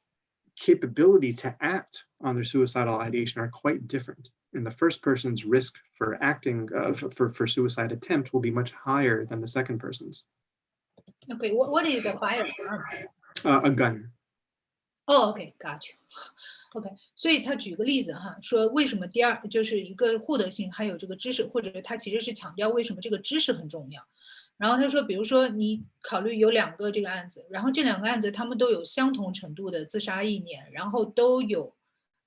capability to act on their suicidal ideation are quite different. And the first person's risk for acting for suicide attempt will be much higher than the second person's. Okay, what is a firearm? A gun. Oh, okay, got you. OK， 所以他举个例子哈，说为什么第二就是一个获得性，还有这个知识，或者他其实是强调为什么这个知识很重要。然后他说，比如说你考虑有2个这个案子，然后这2个案子他们都有相同程度的自杀意念，然后都有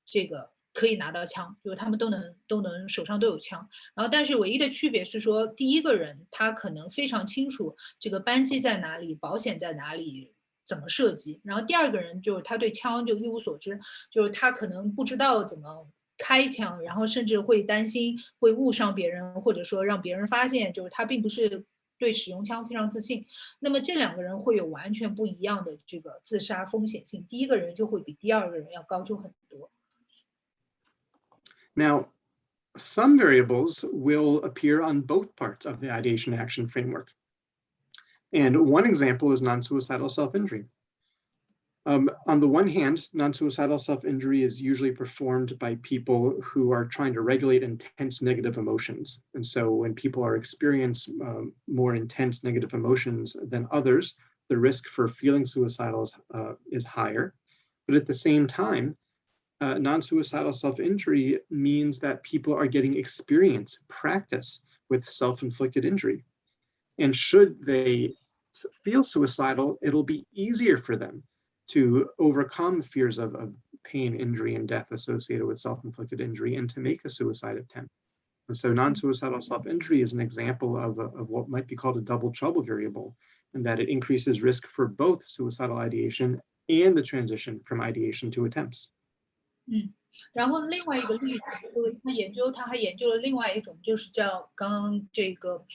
这个可以拿到枪，就是他们都能手上都有枪。然后但是唯一的区别是说，第一个人他可能非常清楚这个扳机在哪里，保险在哪里。怎么设计？然后第二个人就是他对枪就一无所知，就是他可能不知道怎么开枪，然后甚至会担心会误伤别人，或者说让别人发现，就是他并不是对使用枪非常自信。那么这2个人会有完全不一样的这个自杀风险性，第一个人就会比第二个人要高出很多。Now, some variables will appear on both parts of the ideation action framework. And one example is non-suicidal self-injury. On the one hand, non-suicidal self-injury is usually performed by people who are trying to regulate intense negative emotions. And so when people are experiencing more intense negative emotions than others, the risk for feeling suicidal is higher. But at the same time, non-suicidal self-injury means that people are getting experience, practice with self-inflicted injury. And should they feel suicidal, it'll be easier for them to overcome fears of pain, injury, and death associated with self-inflicted injury and to make a suicide attempt. And so non-suicidal self-injury is an example of what might be called a double trouble variable, in that it increases risk for both suicidal ideation and the transition from ideation to attempts. 然后另外一个例子，就是他还研究了另外一种，就是叫刚刚这个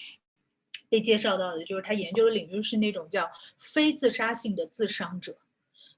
被介绍到的，就是他研究的领域是那种叫非自杀性的自伤者。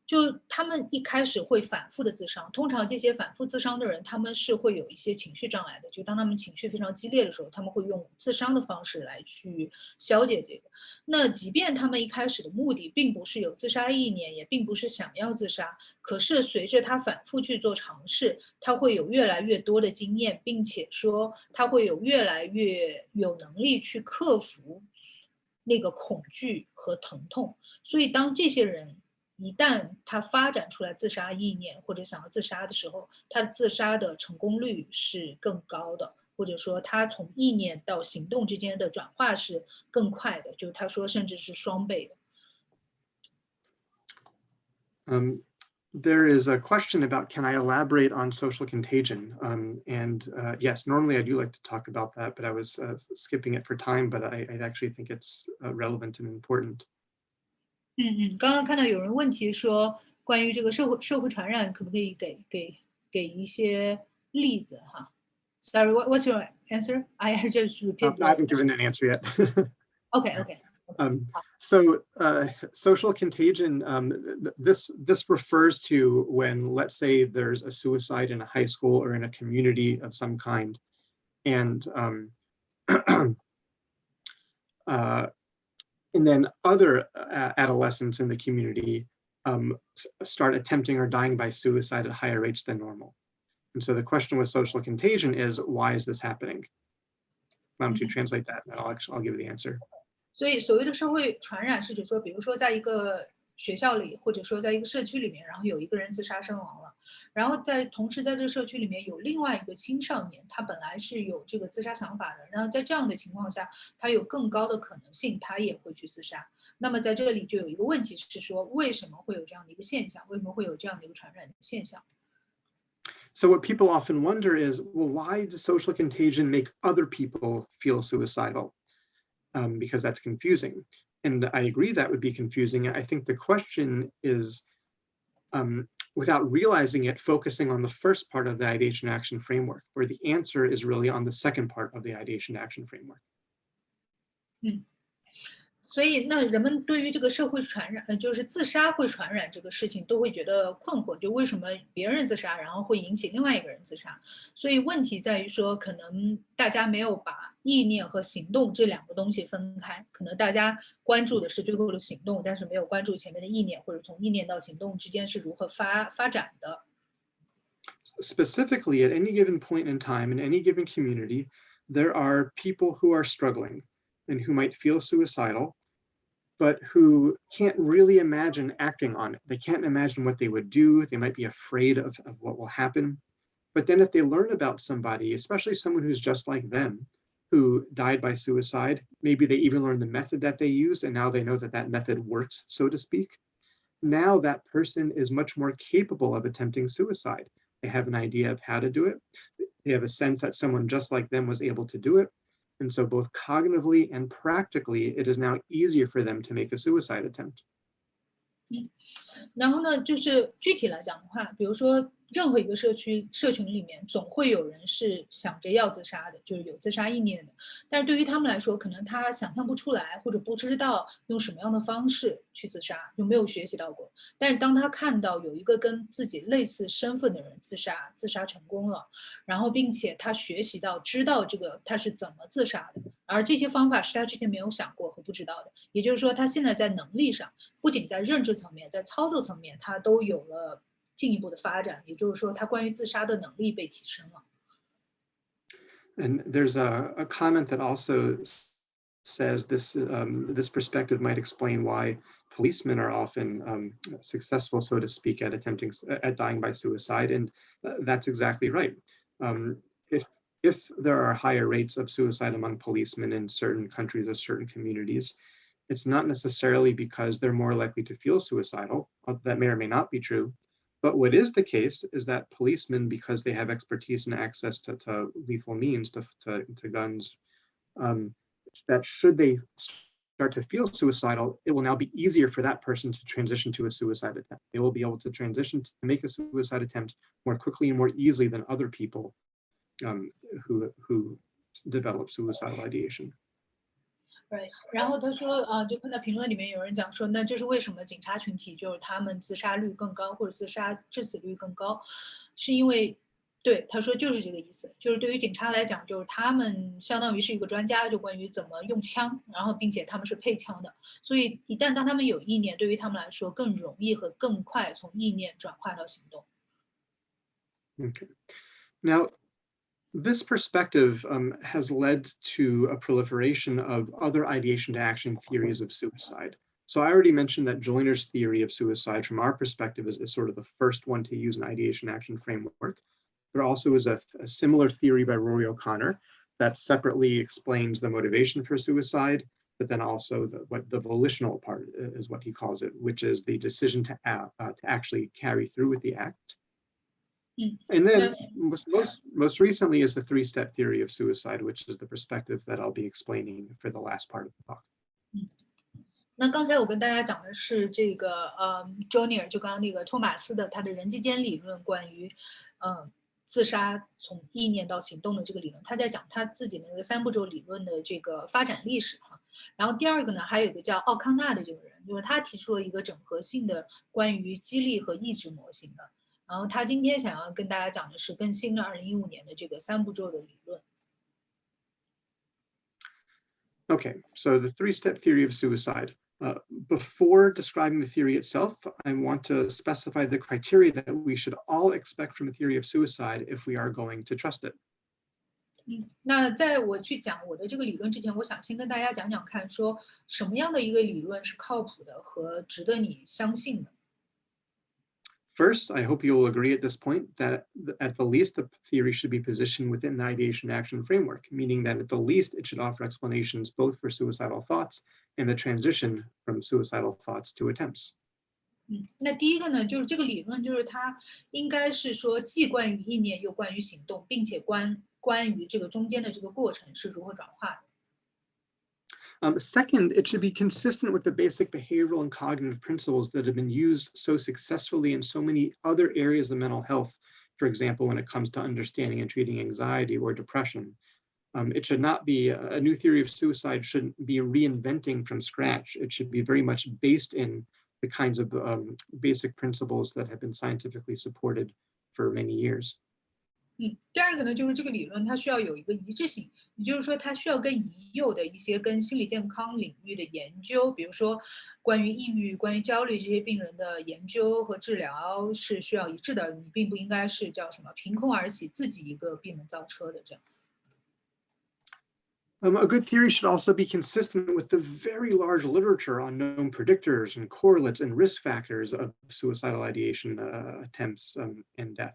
就他们一开始会反复的自伤，通常这些反复自伤的人，他们是会有一些情绪障碍的。就当他们情绪非常激烈的时候，他们会用自伤的方式来去消解这个。那即便他们一开始的目的并不是有自杀意念，也并不是想要自杀，可是随着他反复去做尝试，他会有越来越多的经验，并且说他会有越来越有能力去克服那个恐惧和疼痛。所以当这些人一旦他发展出来自杀意念或者想要自杀的时候，他的自杀的成功率是更高的，或者说他从意念到行动之间的转化是更快的，就是他说甚至是双倍的。There is a question about, can I elaborate on social contagion? Yes, normally I do like to talk about that, but I was skipping it for time, but I actually think it's relevant and important. 刚刚看到有人问题说，关于这个社会传染，可不可以给一些例子哈？Sorry, what's your answer? I just repeat. I haven't given an answer yet. Okay. So social contagion, this refers to when, let's say, there's a suicide in a high school or in a community of some kind, and and then other adolescents in the community start attempting or dying by suicide at higher rates than normal. And so the question with social contagion is, why is this happening? Why don't you translate that? And I'll give you the answer. 所以所谓的社会传染是指说，比如说在一个学校里，或者说在一个社区里面，然后有一个人自杀身亡了，然后同时在这个社区里面有另外一个青少年，他本来是有这个自杀想法的，然后在这样的情况下，他有更高的可能性，他也会去自杀。那么在这里就有一个问题是说，为什么会有这样的一个现象？为什么会有这样的一个传染的现象？ So what people often wonder is, well, why does social contagion make other people feel suicidal? Because that's confusing. And I agree that would be confusing. I think the question is, without realizing it, focusing on the first part of the ideation action framework, where the answer is really on the second part of the ideation action framework. 所以，那人们对于这个社会传染，就是自杀会传染这个事情，都会觉得困惑，就为什么别人自杀，然后会引起另外一个人自杀？所以问题在于说，可能大家没有把意念和行动这两个东西分开，可能大家关注的是最后的行动，但是没有关注前面的意念，或者从意念到行动之间是如何发展的。Specifically, at any given point in time, in any given community, there are people who are struggling and who might feel suicidal, but who can't really imagine acting on it. They can't imagine what they would do. They might be afraid of what will happen. But then if they learn about somebody, especially someone who's just like them, who died by suicide, maybe they even learn the method that they use, and now they know that that method works, so to speak. Now that person is much more capable of attempting suicide. They have an idea of how to do it. They have a sense that someone just like them was able to do it. And so both cognitively and practically, it is now easier for them to make a suicide attempt. 然后呢，就是具体来讲的话，比如说任何一个社群里面，总会有人是想着要自杀的，就是有自杀意念的。但是对于他们来说，可能他想象不出来，或者不知道用什么样的方式去自杀，就没有学习到过。但是当他看到有一个跟自己类似身份的人自杀成功了，然后并且他学习到知道这个他是怎么自杀的，而这些方法是他之前没有想过和不知道的。也就是说，他现在在能力上，不仅在认知层面，在操作层面，他都有了进一步的发展。也就是说，他关于自杀的能力被提升了。And there's a comment that also says this this perspective might explain why policemen are often successful, so to speak, at dying by suicide, and that's exactly right. If there are higher rates of suicide among policemen in certain countries or certain communities, it's not necessarily because they're more likely to feel suicidal. That may or may not be true. But what is the case is that policemen, because they have expertise and access to lethal means, to guns, that should they start to feel suicidal, it will now be easier for that person to transition to a suicide attempt. They will be able to transition to make a suicide attempt more quickly and more easily than other people who develop suicidal ideation. Right. 然后他说，就看到评论里面有人讲说，那这是为什么警察群体就是他们自杀率更高，或者自杀致死率更高，是因为，对，他说就是这个意思，就是对于警察来讲，就是他们相当于是一个专家，就关于怎么用枪，然后并且他们是配枪的，所以一旦当他们有意念，对于他们来说更容易和更快从意念转化到行动。Okay. Now, this perspective has led to a proliferation of other ideation to action theories of suicide. So I already mentioned that Joyner's theory of suicide, from our perspective, is sort of the first one to use an ideation action framework. There also is a similar theory by Rory O'Connor that separately explains the motivation for suicide, but then also the volitional part is what he calls it, which is the decision to actually carry through with the act. And then most recently is the three-step theory of suicide, which is the perspective that I'll be explaining for the last part of the talk. 那刚才我跟大家讲的是这个Jonier 就刚刚那个托马斯的他的人际间理论，关于自杀从意念到行动的这个理论，他在讲他自己那个3步骤理论的这个发展历史哈。然后第二个呢，还有一个叫奥康纳的这个人，就是他提出了一个整合性的关于激励和抑制模型的。然后他今天想要跟大家讲的是更新的2015年的这个3步骤的理论。Okay, so the three-step theory of suicide. Before describing the theory itself, I want to specify the criteria that we should all expect from a theory of suicide if we are going to trust it. 那在我去讲我的这个理论之前，我想先跟大家讲讲看，说什么样的一个理论是靠谱的和值得你相信的。First, I hope you'll agree at this point that at the least the theory should be positioned within the ideation action framework, meaning that at the least it should offer explanations both for suicidal thoughts and the transition from suicidal thoughts to attempts. 那第一个呢，就是这个理论，就是它应该是说既关于意念又关于行动，并且关于这个中间的这个过程是如何转化的。Second, it should be consistent with the basic behavioral and cognitive principles that have been used so successfully in so many other areas of mental health. For example, when it comes to understanding and treating anxiety or depression. It should not be a new theory of suicide shouldn't be reinventing from scratch. It should be very much based in the kinds of basic principles that have been scientifically supported for many years. 第二个呢，就是这个理论它需要有一个一致性，也就是说它需要跟已有的一些跟心理健康领域的研究，比如说关于抑郁、关于焦虑这些病人的研究和治疗是需要一致的。你并不应该是叫什么凭空而起，自己一个闭门造车的这样。A good theory should also be consistent with the very large literature on known predictors and correlates and risk factors of suicidal ideation attempts and death.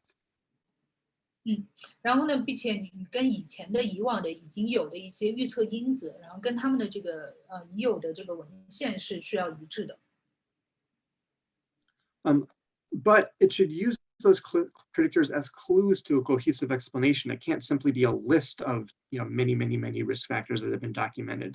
然后呢，并且你跟以往的已经有的一些预测因子，然后跟他们的这个已有的这个文献是需要一致的。But it should use those predictors as clues to a cohesive explanation. It can't simply be a list of many risk factors that have been documented.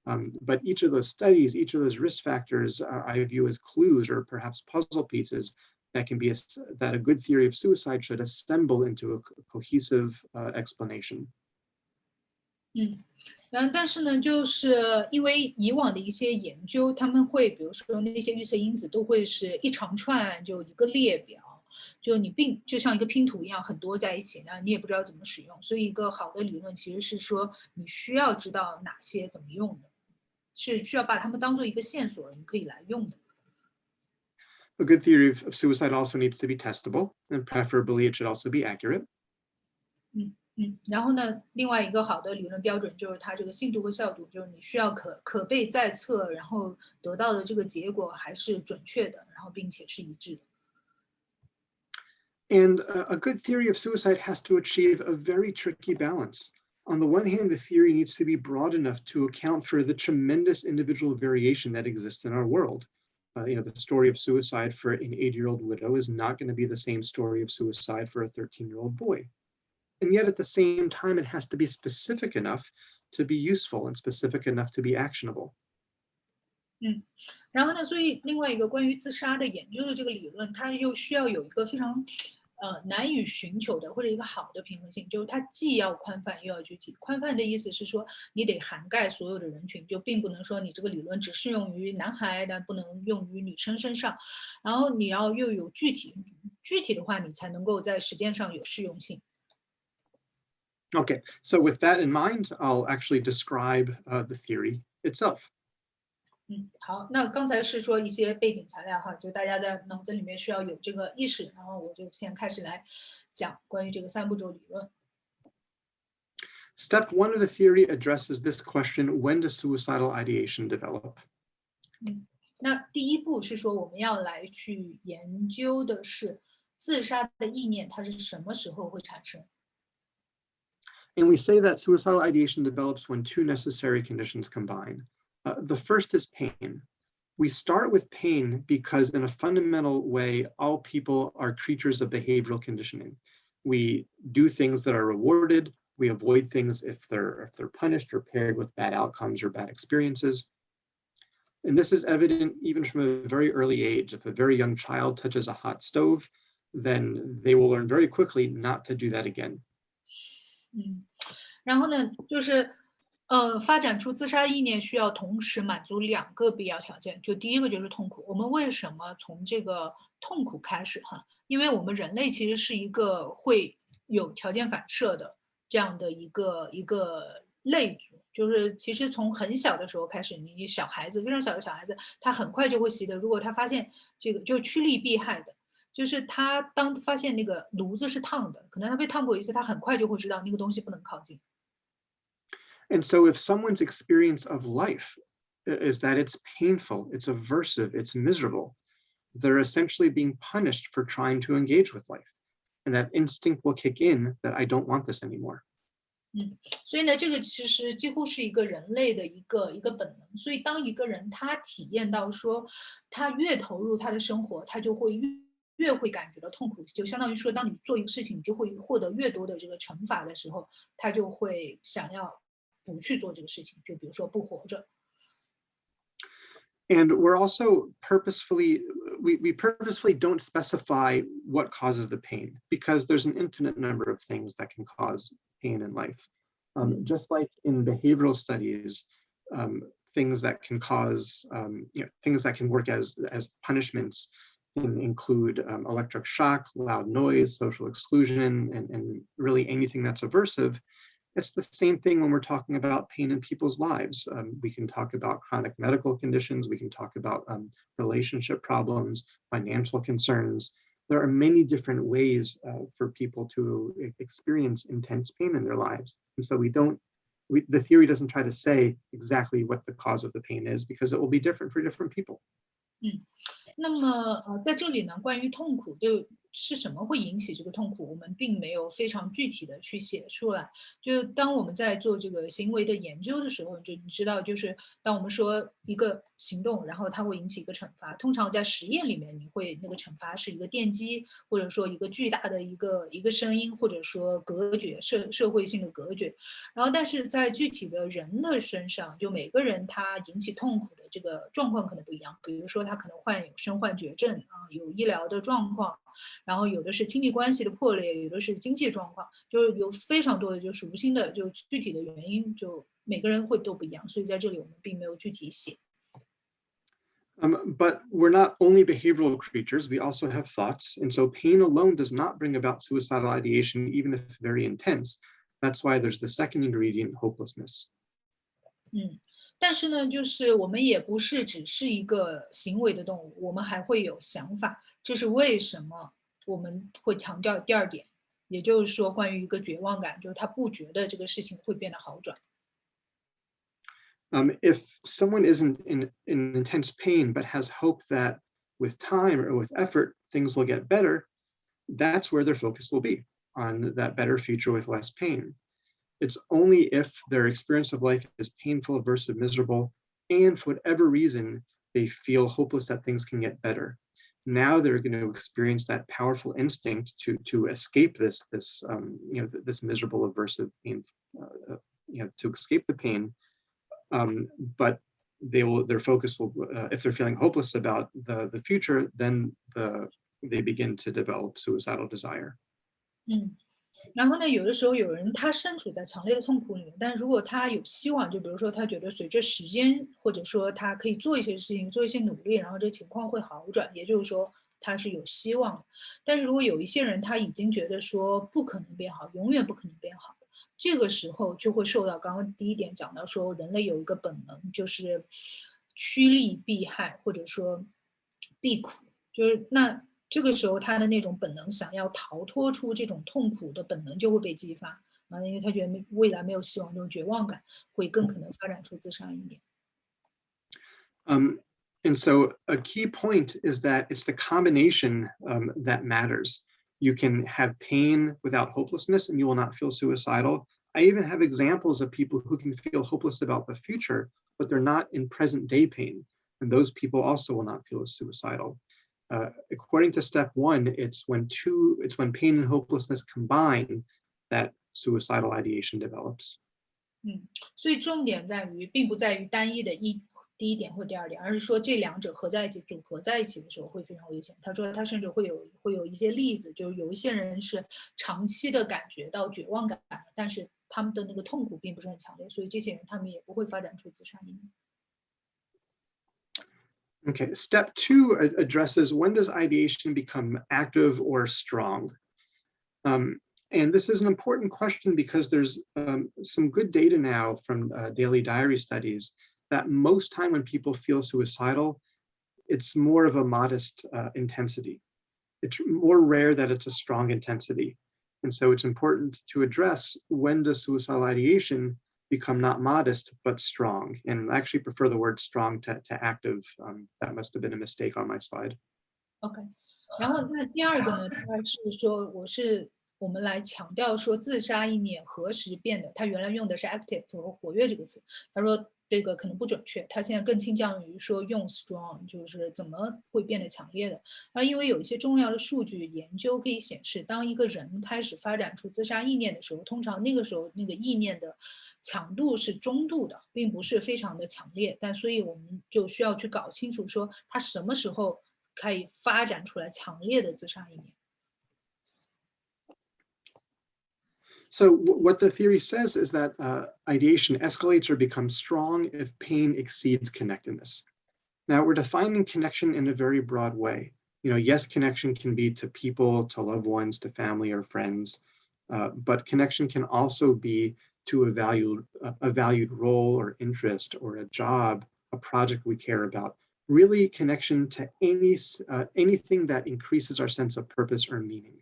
But each of those studies, each of those risk factors, I view as clues or perhaps puzzle pieces that a good theory of suicide should assemble into a cohesive explanation. 然后但是呢，就是因为以往的一些研究，他们会比如说那些预测因子都会是一长串，就一个列表，就你就像一个拼图一样，很多在一起呢，你也不知道怎么使用。所以一个好的理论其实是说，你需要知道哪些怎么用的，是需要把它们当做一个线索，你可以来用的。A good theory of suicide also needs to be testable, and preferably it should also be accurate. 然后呢，另外一个好的理论标准就是它这个信度和效度，就是你需要可被再测，然后得到的这个结果还是准确的，然后并且是一致的。And a good theory of suicide has to achieve a very tricky balance. On the one hand, the theory needs to be broad enough to account for the tremendous individual variation that exists in our world. The story of suicide for an 80-year-old widow is not going to be the same story of suicide for a 13-year-old boy. And yet at the same time, it has to be specific enough to be useful and specific enough to be actionable. 然后呢，所以另外一个关于自杀的研究的这个理论，它又需要有一个非常难以寻求的或者一个好的平衡性，就是它既要宽泛又要具体。宽泛的意思是说，你得涵盖所有的人群，就并不能说你这个理论只适用于男孩，但不能用于女生身上。然后你要又有具体的话，你才能够在实践上有适用性。Okay, so with that in mind, I'll actually describe the theory itself. 好，那刚才是说一些背景材料哈，就大家在脑子里面需要有这个意识，然后我就先开始来讲关于这个3步骤理论。Step 1 of the theory addresses this question: when does suicidal ideation develop? 那第一步是说我们要来去研究的是自杀的意念，它是什么时候会产生？ And we say that suicidal ideation develops when two necessary conditions combine. The first is pain. We start with pain because in a fundamental way, all people are creatures of behavioral conditioning. We do things that are rewarded. We avoid things if they're punished or paired with bad outcomes or bad experiences. And this is evident even from a very early age. If a very young child touches a hot stove, then they will learn very quickly not to do that again. 然后呢，就是发展出自杀意念需要同时满足2个必要条件。就第一个就是痛苦。我们为什么从这个痛苦开始哈？因为我们人类其实是一个会有条件反射的这样的一个类族。就是其实从很小的时候开始，你小孩子非常小的小孩子，他很快就会习得，如果他发现这个就趋利避害的。就是他当发现那个炉子是烫的，可能他被烫过一次，他很快就会知道那个东西不能靠近。And so if someone's experience of life is that it's painful, it's aversive, it's miserable, they're essentially being punished for trying to engage with life. And that instinct will kick in that I don't want this anymore. 所以呢，这个其实几乎是一个人类的一个本能。所以当一个人他体验到说，他越投入他的生活，他就会越会感觉到痛苦。就相当于说，当你做一个事情，你就会获得越多的这个惩罚的时候，他就会想要不去做这个事情。就比如说不活着。And we're also purposefully, we purposefully don't specify what causes the pain because there's an infinite number of things that can cause pain in life. Just like in behavioral studies, things that can cause, things that can work as punishments include electric shock, loud noise, social exclusion, and really anything that's aversive. It's the same thing when we're talking about pain in people's lives. We can talk about chronic medical conditions. We can talk about relationship problems, financial concerns. There are many different ways for people to experience intense pain in their lives. And so the theory doesn't try to say exactly what the cause of the pain is because it will be different for different people. 那么在这里呢，关于痛苦就是什么会引起这个痛苦，我们并没有非常具体的去写出来。就当我们在做这个行为的研究的时候，就你知道，就是当我们说一个行动，然后它会引起一个惩罚，通常在实验里面，你会那个惩罚是一个电击，或者说一个巨大的一个声音，或者说隔绝社会性的隔绝。然后，但是在具体的人的身上，就每个人他引起痛苦的这个状况可能不一样。比如说，他可能身患绝症啊，有医疗的状况，然后有的是亲密关系的破裂，有的是经济状况，就是有非常多的就属性的就具体的原因，就每个人会都不一样。所以在这里我们并没有具体写。But we're not only behavioral creatures, we also have thoughts. And so pain alone does not bring about suicidal ideation, even if very intense. That's why there's the second ingredient, hopelessness. 但是呢，就是我们也不是只是一个行为的动物，我们还会有想法。这是为什么我们会强调第2点，也就是说关于一个绝望感，就是他不觉得这个事情会变得好转。If someone isn't in intense pain but has hope that with time or with effort things will get better, that's where their focus will be, on that better future with less pain. It's only if their experience of life is painful, aversive, miserable, and for whatever reason they feel hopeless that things can get better. Now they're going to experience that powerful instinct to escape this miserable, aversive pain, to escape the pain. But their focus will, if they're feeling hopeless about the future, then they begin to develop suicidal desire. 然后呢，有的时候有人他身处在强烈的痛苦里面，但是如果他有希望，就比如说他觉得随着时间，或者说他可以做一些事情，做一些努力，然后这情况会好转，也就是说他是有希望的。但是如果有一些人他已经觉得说不可能变好，永远不可能变好，这个时候就会受到刚刚第1点讲到说人类有一个本能，就是趋利避害，或者说避苦，就是那。这个时候，他的那种本能想要逃脱出这种痛苦的本能就会被激发啊，因为他觉得未来没有希望，这种绝望感会更可能发展出自杀意念。And so a key point is that it's the combination that matters. You can have pain without hopelessness, and you will not feel suicidal. I even have examples of people who can feel hopeless about the future, but they're not in present day pain, and those people also will not feel as suicidal. According to step 1, it's when pain and hopelessness combine that suicidal ideation develops. 所以重点在于，并不在于单一的第一点或第二点，而是说这两者合在一起、组合在一起的时候会非常危险。他说他甚至会有一些例子，就是有一些人是长期的感觉到绝望感，但是他们的那个痛苦并不是很强烈，所以这些人他们也不会发展出自杀意念。Okay, step 2 addresses when does ideation become active or strong? And this is an important question because there's some good data now from daily diary studies that most time when people feel suicidal, it's more of a modest intensity. It's more rare that it's a strong intensity. And so it's important to address when does suicidal ideation become not modest, but strong. And I actually prefer the word strong to active. That must have been a mistake on my slide. OK， 然后那第二个呢，他是说我们来强调说自杀意念何时变得，他原来用的是 active 和活跃这个词，他说这个可能不准确，他现在更倾向于说用 strong， 就是怎么会变得强烈的。然后因为有一些重要的数据研究可以显示，当一个人开始发展出自杀意念的时候，通常那个时候那个意念的强度是中度的，并不是非常的强烈。但所以我们就需要去搞清楚说他什么时候可以发展出来强烈的自杀意念。So what the theory says is that ideation escalates or becomes strong if pain exceeds connectedness. Now we're defining connection in a very broad way. You know, yes, connection can be to people, to loved ones, to family or friends, but connection can also be to a valued role or interest or a job, a project we care about. Really, connection to anything that increases our sense of purpose or meaning.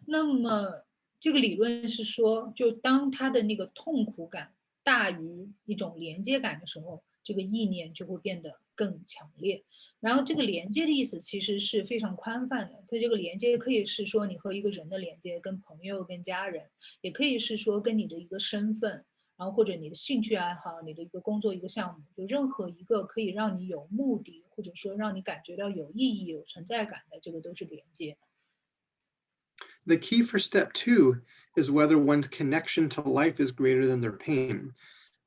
那么这个理论是说，就当他的那个痛苦感大于一种连接感的时候，这个意念就会变得更强烈。然后这个连接的意思其实是非常宽泛的，它这个连接可以是说你和一个人的连接，跟朋友、跟家人，也可以是说跟你的一个身份，然后或者你的兴趣爱好、你的一个工作一个项目，就任何一个可以让你有目的，或者说让你感觉到有意义、有存在感的，这个都是连接。The key for step 2 is whether one's connection to life is greater than their pain.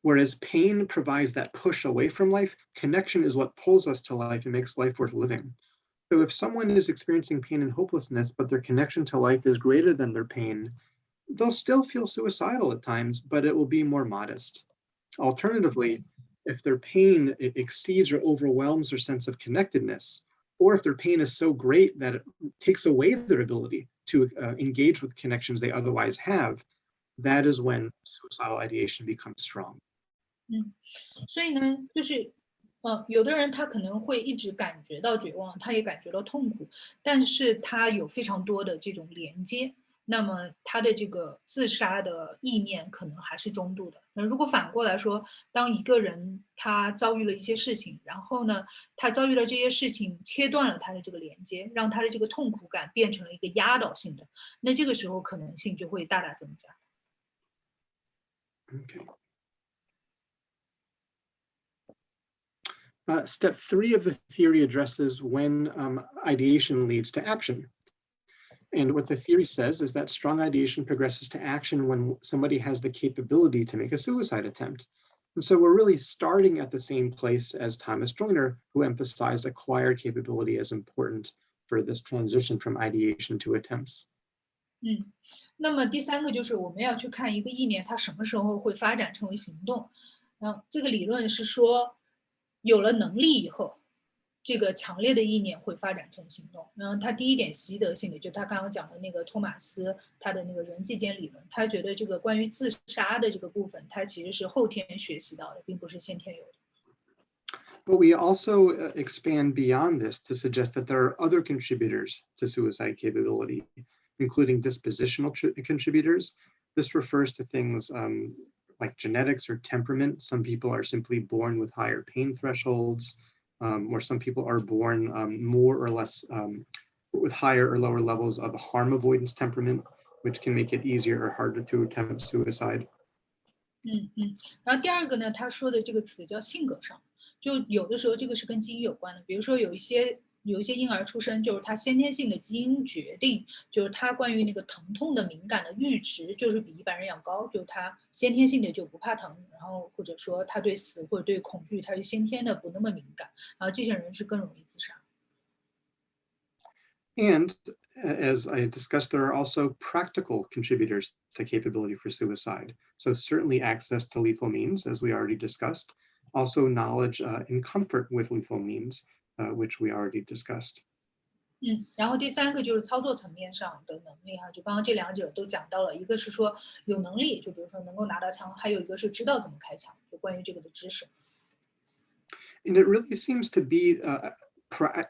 Whereas pain provides that push away from life, connection is what pulls us to life and makes life worth living. So if someone is experiencing pain and hopelessness, but their connection to life is greater than their pain, they'll still feel suicidal at times, but it will be more modest. Alternatively, if their pain exceeds or overwhelms their sense of connectedness, or if their pain is so great that it takes away their ability to engage with connections they otherwise have, that is when suicidal ideation becomes strong. 所以呢，就是有的人他可能会一直感觉到绝望，他也感觉到痛苦，但是他有非常多的这种连接，那么他的这个自杀的意念可能还是中度的。那如果反过来说，当一个人他遭遇了一些事情，然后呢，他遭遇了这些事情切断了他的这个连接，让他的这个痛苦感变成了一个压倒性的，那这个时候可能性就会大大增加。Okay. Step 3 of the theory addresses when ideation leads to action. And what the theory says is that strong ideation progresses to action when somebody has the capability to make a suicide attempt. And so we're really starting at the same place as Thomas Joyner, who emphasized acquired capability as important for this transition from ideation to attempts. 那么第三个就是我们要去看一个意念它什么时候会发展成为行动。这个理论是说，有了能力以后，这个强烈的意念会发展成行动。他第一点习得性的，就他刚刚讲的那个托马斯他的那个人际间理论，他觉得这个关于自杀的这个部分，它其实是后天学习到的，并不是先天有的。But we also expand beyond this to suggest that there are other contributors to suicide capability, including dispositional contributors. This refers to things like genetics or temperament. Some people are simply born with higher pain thresholds, or some people are born more or less with higher or lower levels of harm avoidance temperament, which can make it easier or harder to attempt suicide. 然后第二个呢，他说的这个词叫性格上，就有的时候这个是跟基因有关的，比如说有一些有一些婴儿出生，就是他先天性的基因决定，就是他关于那个疼痛的敏感的阈值，就是比一般人要高，就是他先天性的就不怕疼，然后或者说他对死或者对恐惧，他是先天的不那么敏感，然后这些人是更容易自杀。And as I discussed, there are also practical contributors to capability for suicide. So certainly access to lethal means, as we already discussed, also knowledge and comfort with lethal means, which we already discussed. 然后第三个就是操作层面上的能力哈，就刚刚这两者都讲到了，一个是说有能力，就比如说能够拿到枪，还有一个是知道怎么开枪，就关于这个的知识。And it really seems to be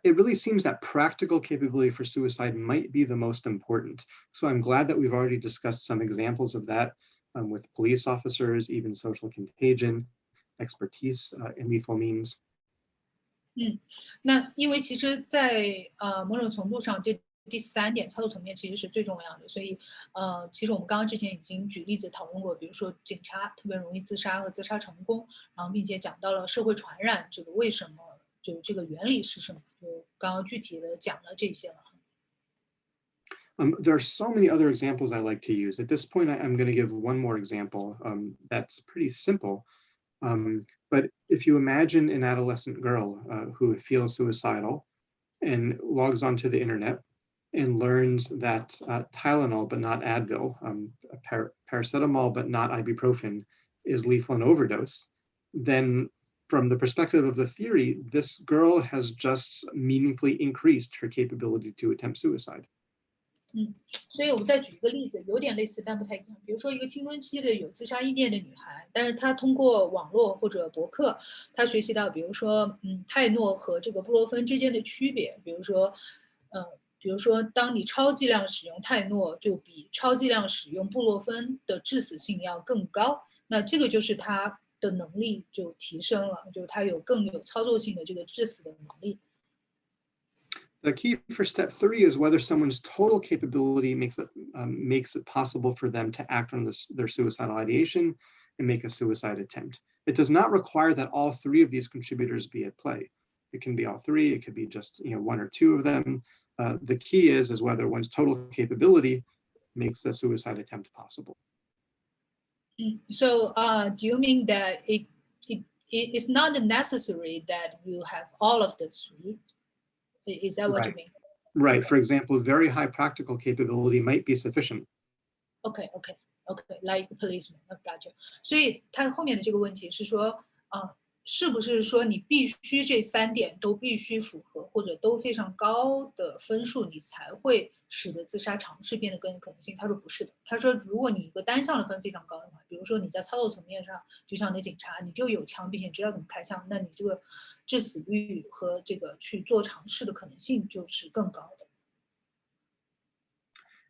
it really seems that practical capability for suicide might be the most important. So I'm glad that we've already discussed some examples of that with police officers, even social contagion, expertise in lethal means. 那因为其实在，某种程度上，这第三点操作层面其实是最重要的，所以其实我们刚刚之前已经举例子讨论过，比如说警察特别容易自杀和自杀成功，然后并且讲到了社会传染这个为什么，就这个原理是什么，就刚刚具体的讲了这些了。There are so many other examples I like to use. At this point, I'm going to give one more example that's pretty simple. But if you imagine an adolescent girl who feels suicidal and logs onto the internet and learns that Tylenol but not Advil, paracetamol but not ibuprofen is lethal in overdose, then from the perspective of the theory, this girl has just meaningfully increased her capability to attempt suicide. 所以我们再举一个例子，有点类似但不太一样。比如说一个青春期的有自杀意念的女孩，但是她通过网络或者博客，她学习到，比如说，泰诺和这个布洛芬之间的区别。比如说，当你超剂量使用泰诺，就比超剂量使用布洛芬的致死性要更高。那这个就是她的能力就提升了，就是她有更有操作性的这个致死的能力。The key for step 3 is whether someone's total capability makes it possible for them to act on their suicidal ideation and make a suicide attempt. It does not require that all 3 of these contributors be at play. It can be all 3. It could be just 1 or 2 of them. The key is whether one's total capability makes a suicide attempt possible. So, do you mean that it's not necessary that you have all of the 3? Is that what you mean? Right. For example, very high practical capability might be sufficient. Okay, like policeman, gotcha. 所以他后面的这个问题是说，是不是说你必须这3点都必须符合，或者都非常高的分数，你才会使得自杀尝试变得更有可能性？他说不是的。他说，如果你一个单项的分非常高的话，比如说你在操作层面上，就像你警察，你就有枪，并且知道怎么开枪，那你这个致死率和这个去做尝试的可能性就是更高的。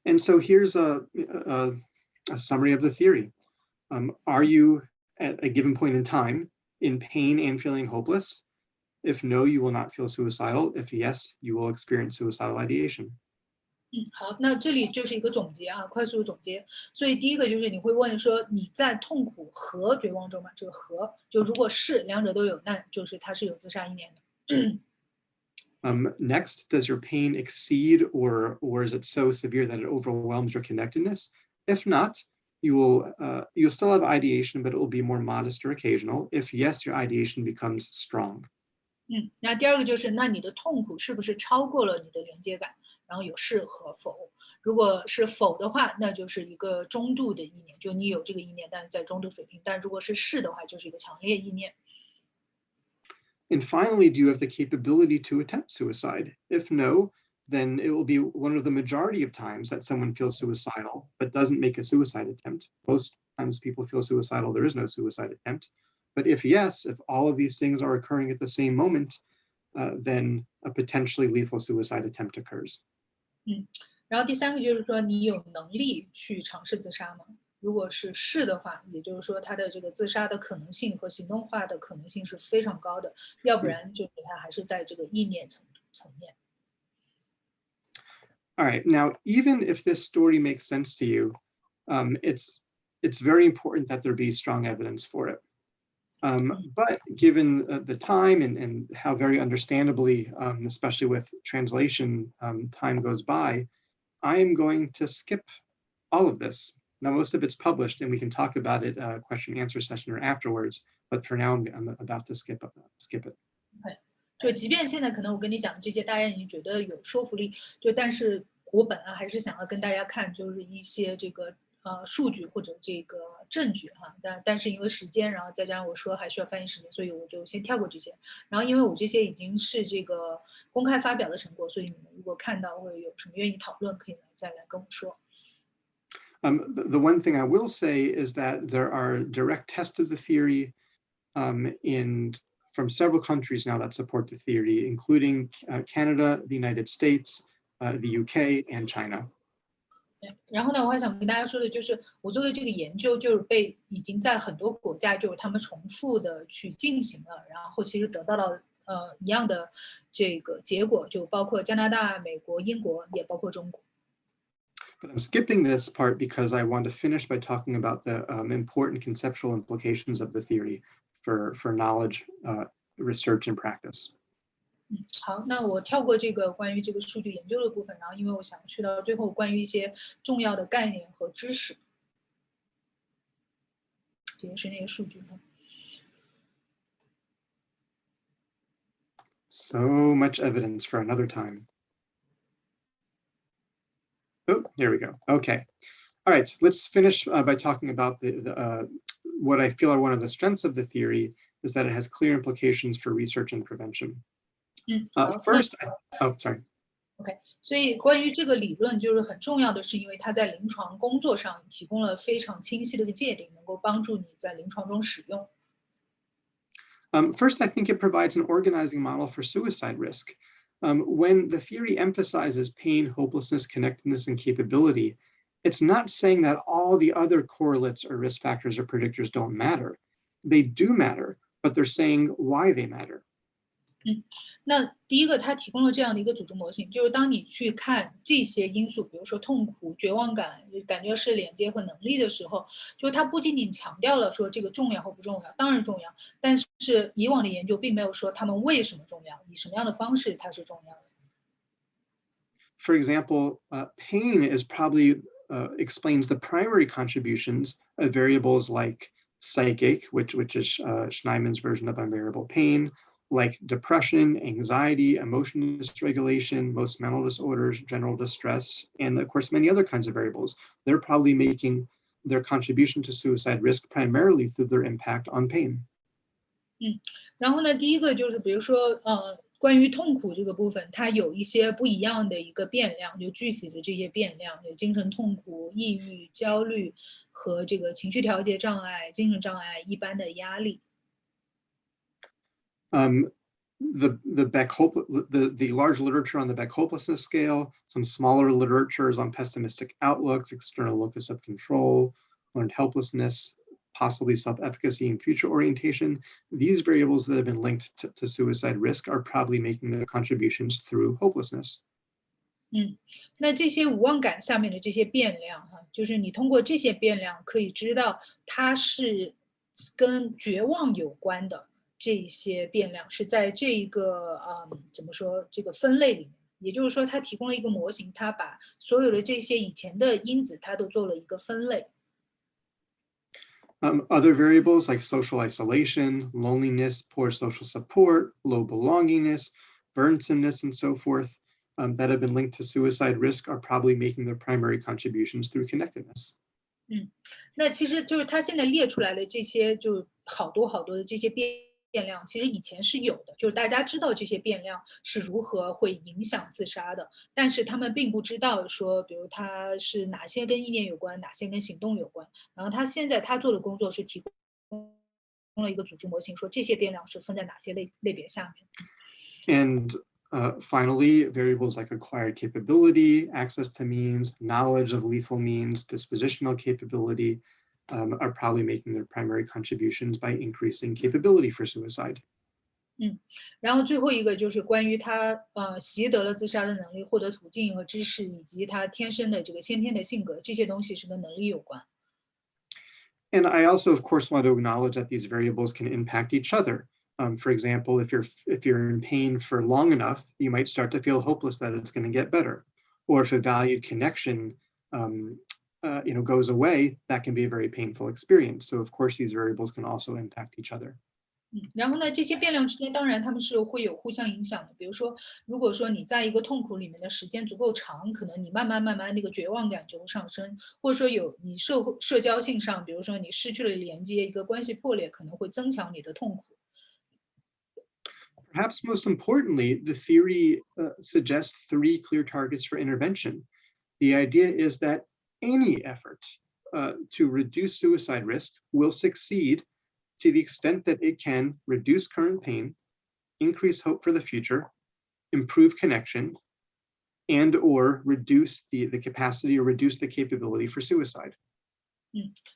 And so here's a summary of the theory. Are you at a given point in time in pain and feeling hopeless? If no, you will not feel suicidal. If yes, you will experience suicidal ideation. 好，那这里就是一个总结啊，快速的总结。所以第一个就是你会问说你在痛苦和绝望中吗？这个和就如果是两者都有，那就是他是有自杀意念的。Next, does your pain exceed or is it so severe that it overwhelms your connectedness? If not, you'll still have ideation, but it will be more modest or occasional. If yes, your ideation becomes strong. 那第二个就是，那你的痛苦是不是超过了你的连接感？然后有是和否。如果是否的话，那就是一个中度的意念，就你有这个意念，但是在中度水平。但如果是是的话，就是一个强烈意念。And finally, do you have the capability to attempt suicide? If no, then it will be one of the majority of times that someone feels suicidal but doesn't make a suicide attempt. Most times people feel suicidal, there is no suicide attempt. But if yes, if all of these things are occurring at the same moment, then a potentially lethal suicide attempt occurs. 然后第三个就是说，你有能力去尝试自杀吗？如果是的话，也就是说他的这个自杀的可能性和行动化的可能性是非常高的，要不然就是他还是在这个意念层面。All right. Now, even if this story makes sense to you, it's very important that there be strong evidence for it. But given the time and how very understandably, especially with translation, time goes by, I am going to skip all of this. Now, most of it's published, and we can talk about it question and answer session or afterwards. But for now, I'm about to skip it. 就即便现在可能我跟你讲这些，大家已经觉得有说服力，就但是我本来还是想要跟大家看，就是一些这个数据或者这个证据哈，但是因为时间，然后再加上我说还需要翻译时间，所以我就先跳过这些。然后因为我这些已经是这个公开发表的成果，所以你们如果看到或者有什么愿意讨论，可以再来跟我说。The one thing I will say is that there are direct tests of the theory from several countries now that support the theory, including Canada, the United States, the UK, and China. 然后呢，我还想跟大家说的就是，我做的这个研究就是已经在很多国家就是他们重复的去进行了，然后其实得到了一样的这个结果，就包括加拿大、美国、英国，也包括中国。But I'm skipping this part because I want to finish by talking about the important conceptual implications of the theory for knowledge, research, and practice. 好，那我跳过这个关于这个数据研究的部分，然后因为我想去到最后关于一些重要的概念和知识，这也是那个数据。So much evidence for another time. Oh, there we go. Okay. All right, let's finish by talking about what I feel are one of the strengths of the theory is that it has clear implications for research and prevention. First, sorry. OK， 所以关于这个理论，就是很重要的是，因为它在临床工作上提供了非常清晰的一个界定，能够帮助你在临床中使用。First, I think it provides an organizing model for suicide risk. When the theory emphasizes pain, hopelessness, connectedness, and capability, it's not saying that all the other correlates or risk factors or predictors don't matter. They do matter, but they're saying why they matter. 那第一个，它提供了这样的一个组织模型，就是当你去看这些因素，比如说痛苦、绝望感、感觉是连接和能力的时候，就是它不仅仅强调了说这个重要或不重要，当然重要，但是以往的研究并没有说他们为什么重要，以什么样的方式它是重要的。For example, pain is probably explains the primary contributions of variables like psychic, which is Schneimann's version of unbearable pain, like depression, anxiety, emotion dysregulation, most mental disorders, general distress, and of course, many other kinds of variables. They're probably making their contribution to suicide risk primarily through their impact on pain. 然后呢，第一个就是比如说，关于痛苦这个部分，它有一些不一样的一个变量，有具体的这些变量，有精神痛苦、抑郁、焦虑和这个情绪调节障碍、精神障碍、一般的压力。The large literature on the Beck hopelessness scale, some smaller literatures on pessimistic outlooks, external locus of control, learned helplessness, possibly self-efficacy and future orientation. These variables that have been linked to suicide risk are probably making their contributions through hopelessness. 那这些无望感下面的这些变量哈，就是你通过这些变量可以知道它是跟绝望有关的。这些变量是在这一个怎么说这个分类里面，也就是说，它提供了一个模型，它把所有的这些以前的因子，它都做了一个分类。Other variables like social isolation, loneliness, poor social support, low belongingness, burdensomeness, and so forth, that have been linked to suicide risk are probably making their primary contributions through connectedness. 那其实就是它现在列出来的这些，就好多的这些变量其实以前是有的，就是大家知道这些变量是如何会影响自杀的，但是他们并不知道说，比如它是哪些跟意念有关，哪些跟行动有关。然后他现在他做的工作是提供了一个组织模型，说这些变量是分在哪些类别下面。And finally, variables like acquired capability, access to means, knowledge of lethal means, dispositional capability, are probably making their primary contributions by increasing capability for suicide. 然后最后一个就是关于他习得了自杀的能力、获得途径和知识，以及他天生的这个先天的性格，这些东西是跟能力有关。And I also, of course, want to acknowledge that these variables can impact each other. For example, if you're in pain for long enough, you might start to feel hopeless that it's going to get better. Or if a valued connection goes away, that can be a very painful experience. So of course, these variables can also impact each other. 然后呢，这些变量之间当然它们是会有互相影响的。比如说，如果说你在一个痛苦里面的时间足够长，可能你慢慢那个绝望感就会上升，或者说有你社交性上，比如说你失去了连接，一个关系破裂，可能会增强你的痛苦。Perhaps most importantly, the theory suggests 3 clear targets for intervention. The idea is that any effort to reduce suicide risk will succeed to the extent that it can reduce current pain, increase hope for the future, improve connection, and or reduce the capacity or reduce the capability for suicide.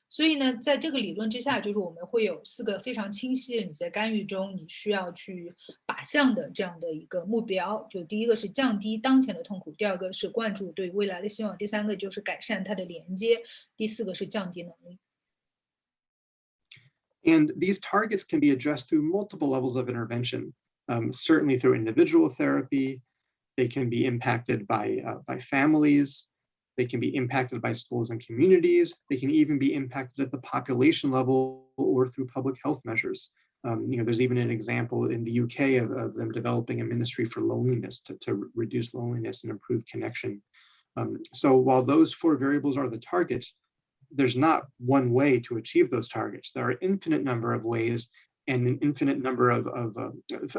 所以呢，在这个理论之下，就是我们会有4个非常清晰的你在干预中你需要去靶向的这样的一个目标。就第一个是降低当前的痛苦，第二个是灌注对未来的希望，第三个就是改善它的连接，第四个是降低能力。And these targets can be addressed through multiple levels of intervention, certainly through individual therapy. They can be impacted by families. They can be impacted by schools and communities. They can even be impacted at the population level or through public health measures. There's even an example in the UK of them developing a ministry for loneliness to reduce loneliness and improve connection. So while those 4 variables are the targets, there's not one way to achieve those targets. There are an infinite number of ways and an infinite number of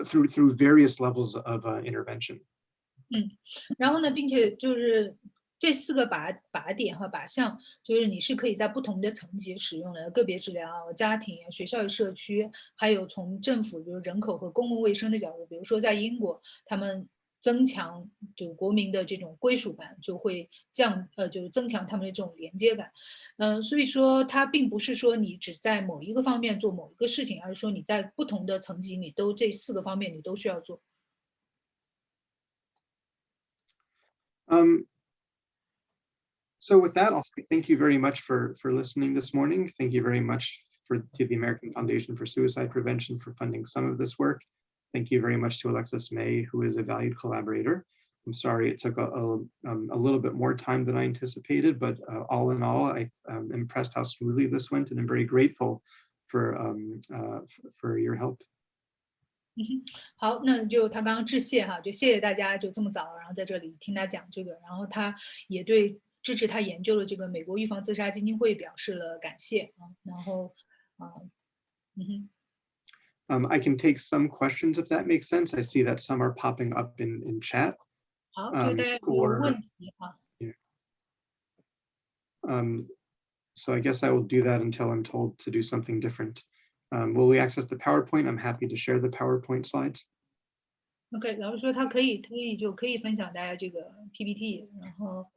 through various levels of intervention. 然后呢，并且就是这4个靶点和靶向，就是你是可以在不同的层级使用的，个别治疗、家庭、学校与社区，还有从政府就是人口和公共卫生的角度，比如说在英国，他们增强就国民的这种归属感，就会就是增强他们的这种连接感。所以说它并不是说你只在某一个方面做某一个事情，而是说你在不同的层级，你都这4个方面你都需要做。So with that, I'll say thank you very much for listening this morning. Thank you very much to the American Foundation for Suicide Prevention for funding some of this work. Thank you very much to Alexis May, who is a valued collaborator. I'm sorry it took a little bit more time than I anticipated, but all in all, I'm impressed how smoothly this went, and I'm very grateful for your help. 好，那就他刚刚致谢哈，就谢谢大家就这么早，然后在这里听他讲这个，然后他也对支持他研究的这个美国预防自杀基金会表示了感谢啊，然后I can take some questions if that makes sense. I see that some are popping up in chat. 好，就是大家有问题哈。So I guess I will do that until I'm told to do something different. Will we access the PowerPoint? I'm happy to share the PowerPoint slides. OK， 老师说他可以分享大家这个 PPT， 然后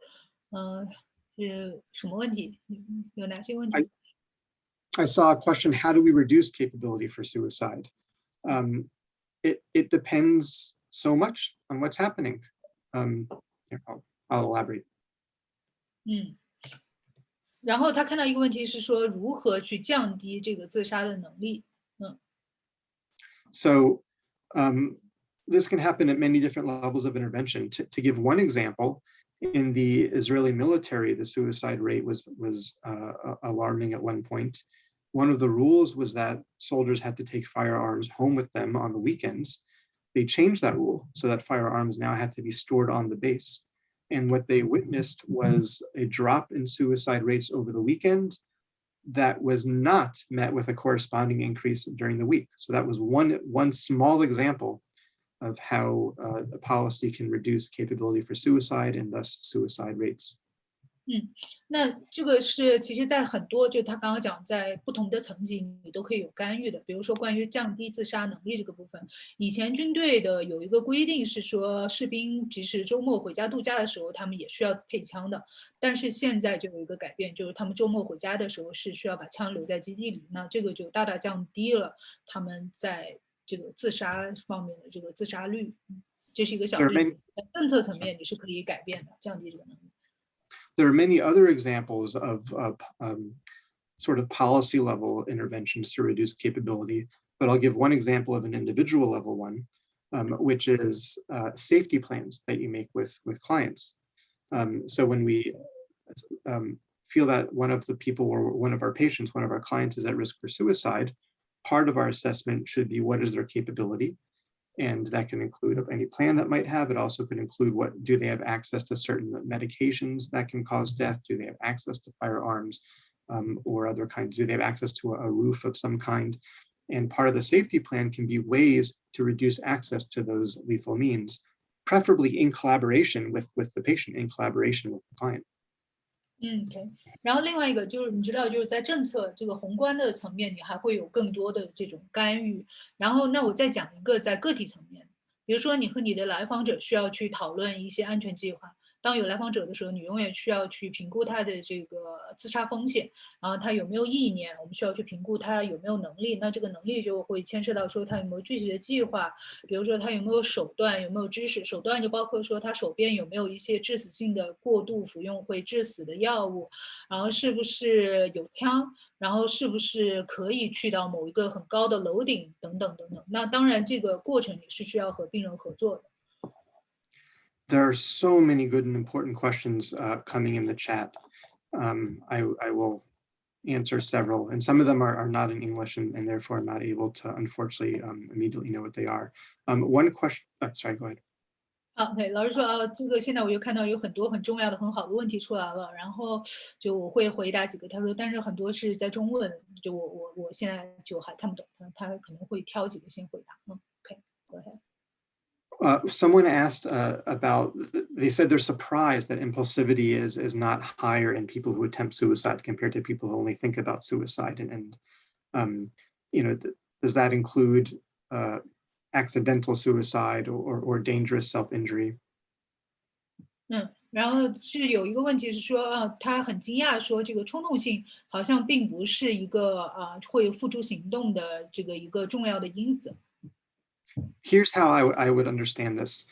是什么问题？有哪些问题？ I saw a question, how do we reduce capability for suicide? It depends so much on what's happening. I'll elaborate. 然后他看到一个问题是说如何去降低这个自杀的能力。So this can happen at many different levels of intervention. To give one example, in the Israeli military, the suicide rate was alarming at one point. One of the rules was that soldiers had to take firearms home with them on the weekends. They changed that rule so that firearms now had to be stored on the base. And what they witnessed was a drop in suicide rates over the weekend that was not met with a corresponding increase during the week. So that was one small example of how a policy can reduce capability for suicide and thus suicide rates. 那这个是其实在很多就他刚刚讲在不同的层级你都可以有干预的，比如说关于降低自杀能力这个部分，以前军队的有一个规定是说士兵即使周末回家度假的时候他们也需要配枪的，但是现在就有一个改变，就是他们周末回家的时候是需要把枪留在基地里，那这个就大大降低了他们在这个自杀方面的这个自杀率，这是一个小例子，在政策层面你是可以改变的，降低这个能力。There are many other examples of sort of policy level interventions to reduce capability, but I'll give one example of an individual level one, which is safety plans that you make with clients. So when we feel that one of the people or one of our patients, one of our clients is at risk for suicide, part of our assessment should be what is their capability. And that can include any plan that might have. It also could include do they have access to certain medications that can cause death? Do they have access to firearms or other kinds? Do they have access to a roof of some kind? And part of the safety plan can be ways to reduce access to those lethal means, preferably in collaboration with the patient, in collaboration with the client. OK， 然后另外一个就是你知道，就是在政策这个宏观的层面，你还会有更多的这种干预。然后，那我再讲一个在个体层面，比如说你和你的来访者需要去讨论一些安全计划。当有来访者的时候，你永远需要去评估他的这个自杀风险，然后他有没有意念，我们需要去评估他有没有能力。那这个能力就会牵涉到说他有没有具体的计划，比如说他有没有手段，有没有知识。手段就包括说他手边有没有一些致死性的过度服用会致死的药物，然后是不是有枪，然后是不是可以去到某一个很高的楼顶等等等等。那当然，这个过程也是需要和病人合作的。There are so many good and important questions coming in the chat. I will answer several, and some of them are not in English and therefore I'm not able to, unfortunately, immediately know what they are. One question, sorry, go ahead. OK， 老师说这个现在我又看到有很多很重要的、很好的问题出来了，然后就我会回答几个。他说，但是很多是在中文，就我现在就还看不懂，他可能会挑几个先回答。OK， go ahead. Someone asked about, they said they're surprised that impulsivity is not higher in people who attempt suicide compared to people who only think about suicide. And does that include accidental suicide or dangerous self-injury? 然后是有一个问题是说，他很惊讶，说这个冲动性好像并不是一个会付诸行动的这个一个重要的因子。Here's how I would understand this.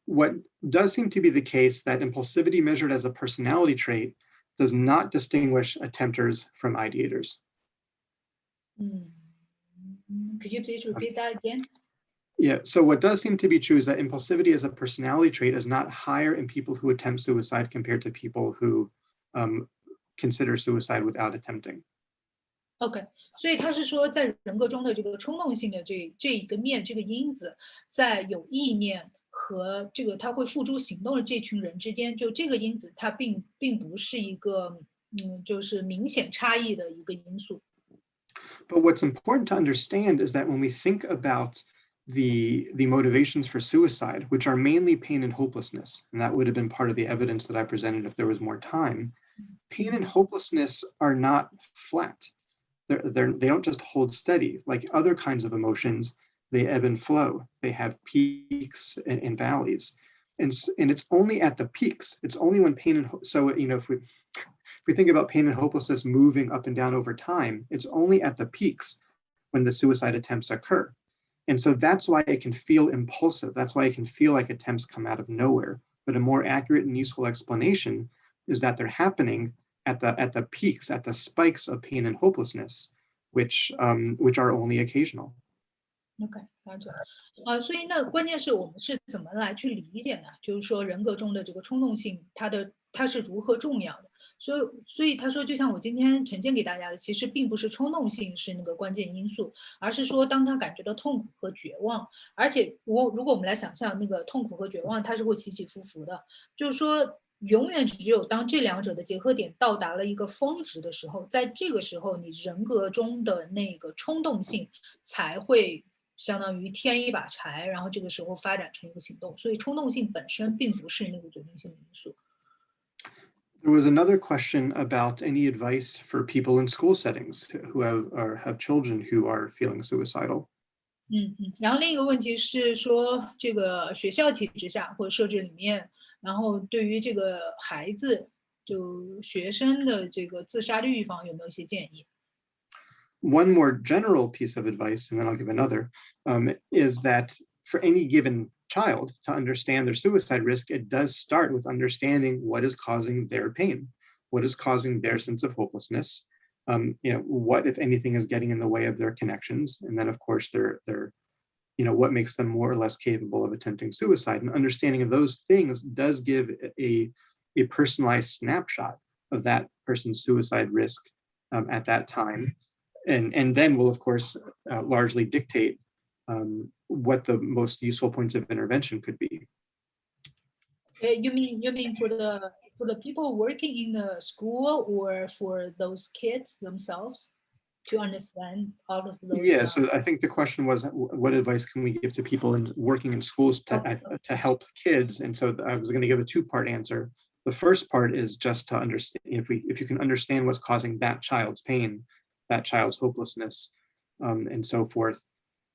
What does seem to be the case that impulsivity measured as a personality trait does not distinguish attempters from ideators. Could you please repeat that again? Yeah, so what does seem to be true is that impulsivity as a personality trait is not higher in people who attempt suicide compared to people who consider suicide without attempting. OK， 所以他是说，在人格中的这个冲动性的这一个面，这个因子，在有意念和这个他会付诸行动的这群人之间，就这个因子，它并不是一个就是明显差异的一个因素。But what's important to understand is that when we think about the motivations for suicide, which are mainly pain and hopelessness, and that would have been part of the evidence that I presented if there was more time, pain and hopelessness are not flat. They don't just hold steady. Like other kinds of emotions, they ebb and flow. They have peaks and valleys. And it's only at the peaks. It's only when pain and so if we think about pain and hopelessness moving up and down over time, it's only at the peaks when the suicide attempts occur. And so that's why it can feel impulsive. That's why it can feel like attempts come out of nowhere. But a more accurate and useful explanation is that they're happening at the peaks, at the spikes of pain and hopelessness, which are only occasional. OK， 了解。所以那关键是我们是怎么来去理解呢？就是说人格中的这个冲动性，它是如何重要的？所以他说，就像我今天呈现给大家的，其实并不是冲动性是那个关键因素，而是说当他感觉到痛苦和绝望，而且如果我们来想象那个痛苦和绝望，它是会起起伏伏的，就是说永远只有当这两者的结合点到达了一个峰值的时候，在这个时候你人格中的那个冲动性才会相当于添一把柴，然后这个时候发展成一个行动，所以冲动性本身并不是那个决定性的因素。There was another question about any advice for people in school settings who have children who are feeling suicidal. 然后另一个问题是说，这个学校体制下或者设置里面，然后对于这个孩子就学生的这个自杀率方有没有一些建议？ One more general piece of advice, and then I'll give another, is that for any given child to understand their suicide risk, it does start with understanding what is causing their pain, what is causing their sense of hopelessness, what, if anything, is getting in the way of their connections, and then of course their what makes them more or less capable of attempting suicide. And understanding of those things does give a personalized snapshot of that person's suicide risk at that time, and then will of course largely dictate what the most useful points of intervention could be. You mean for the people working in the school, or for those kids themselves, to understand all of those? Yeah, so I think the question was, what advice can we give to people working in schools to help kids? And so I was going to give a two-part answer. The first part is just to understand, if you can understand what's causing that child's pain, that child's hopelessness, and so forth,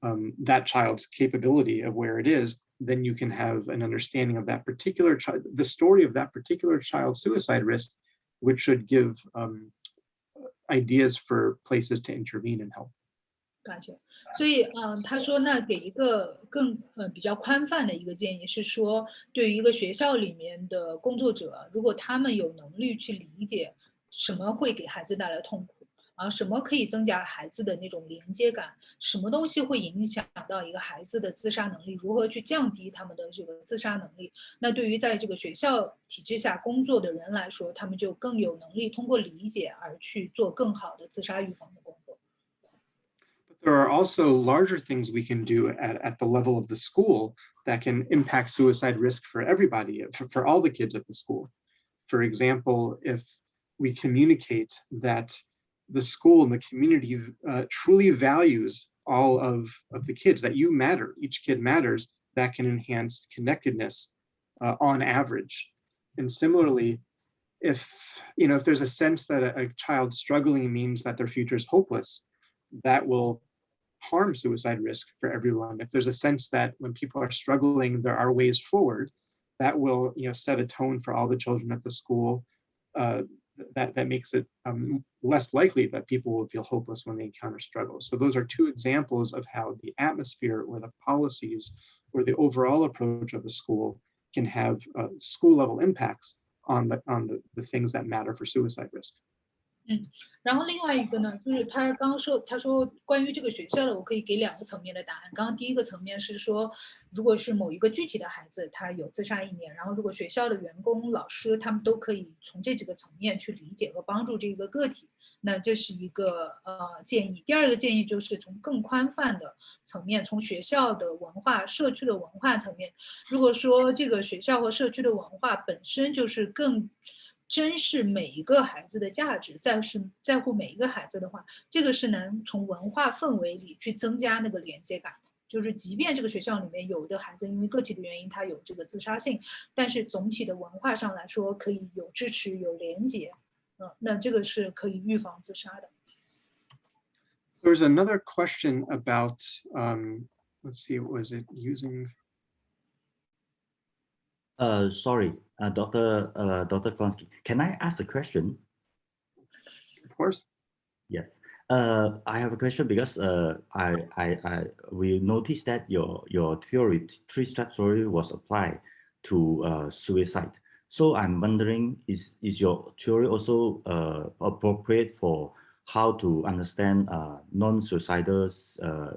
that child's capability of where it is, then you can have an understanding of that particular child, the story of that particular child's suicide risk, which should give ideas for places to intervene and help. 感觉，所以，他说，那给一个更比较宽泛的一个建议是说，对于一个学校里面的工作者，如果他们有能力去理解什么会给孩子带来痛苦，什么可以增加孩子的那种连接感，什么东西会影响到一个孩子的自杀能力，如何去降低他们的这个自杀能力，那对于在这个学校体制下工作的人来说，他们就更有能力通过理解而去做更好的自杀预防的工作。There are also larger things we can do at the level of the school that can impact suicide risk for everybody, for all the kids at the school. For example, if we communicate that the school and the community truly values all of the kids, that you matter, each kid matters, that can enhance connectedness on average. And similarly, if there's a sense that a child struggling means that their future is hopeless, that will harm suicide risk for everyone. If there's a sense that when people are struggling, there are ways forward, that will set a tone for all the children at the school. That makes it less likely that people will feel hopeless when they encounter struggles. So those are two examples of how the atmosphere or the policies or the overall approach of the school can have school level impacts on the things that matter for suicide risk. 然后另外一个呢，就是他说关于这个学校的，我可以给2个层面的答案。刚刚第一个层面是说，如果是某一个具体的孩子他有自杀意念，然后如果学校的员工、老师他们都可以从这几个层面去理解和帮助这个个体，那这是一个建议。第二个建议就是从更宽泛的层面，从学校的文化、社区的文化层面，如果说这个学校和社区的文化本身就是更珍视每一个孩子的价值，在乎每一个孩子的话，这个是能从文化氛围里去增加那个连接感的。就是即便这个学校里面有的孩子因为个体的原因他有这个自杀性，但是总体的文化上来说可以有支持、有连接，那这个是可以预防自杀的。There's another question about, let's see, was it using? Sorry, Dr. Klonsky, can I ask a question? Of course. Yes. I have a question because we noticed that your theory, three-step theory, was applied to suicide. So I'm wondering, is your theory also appropriate for how to understand non-suicidal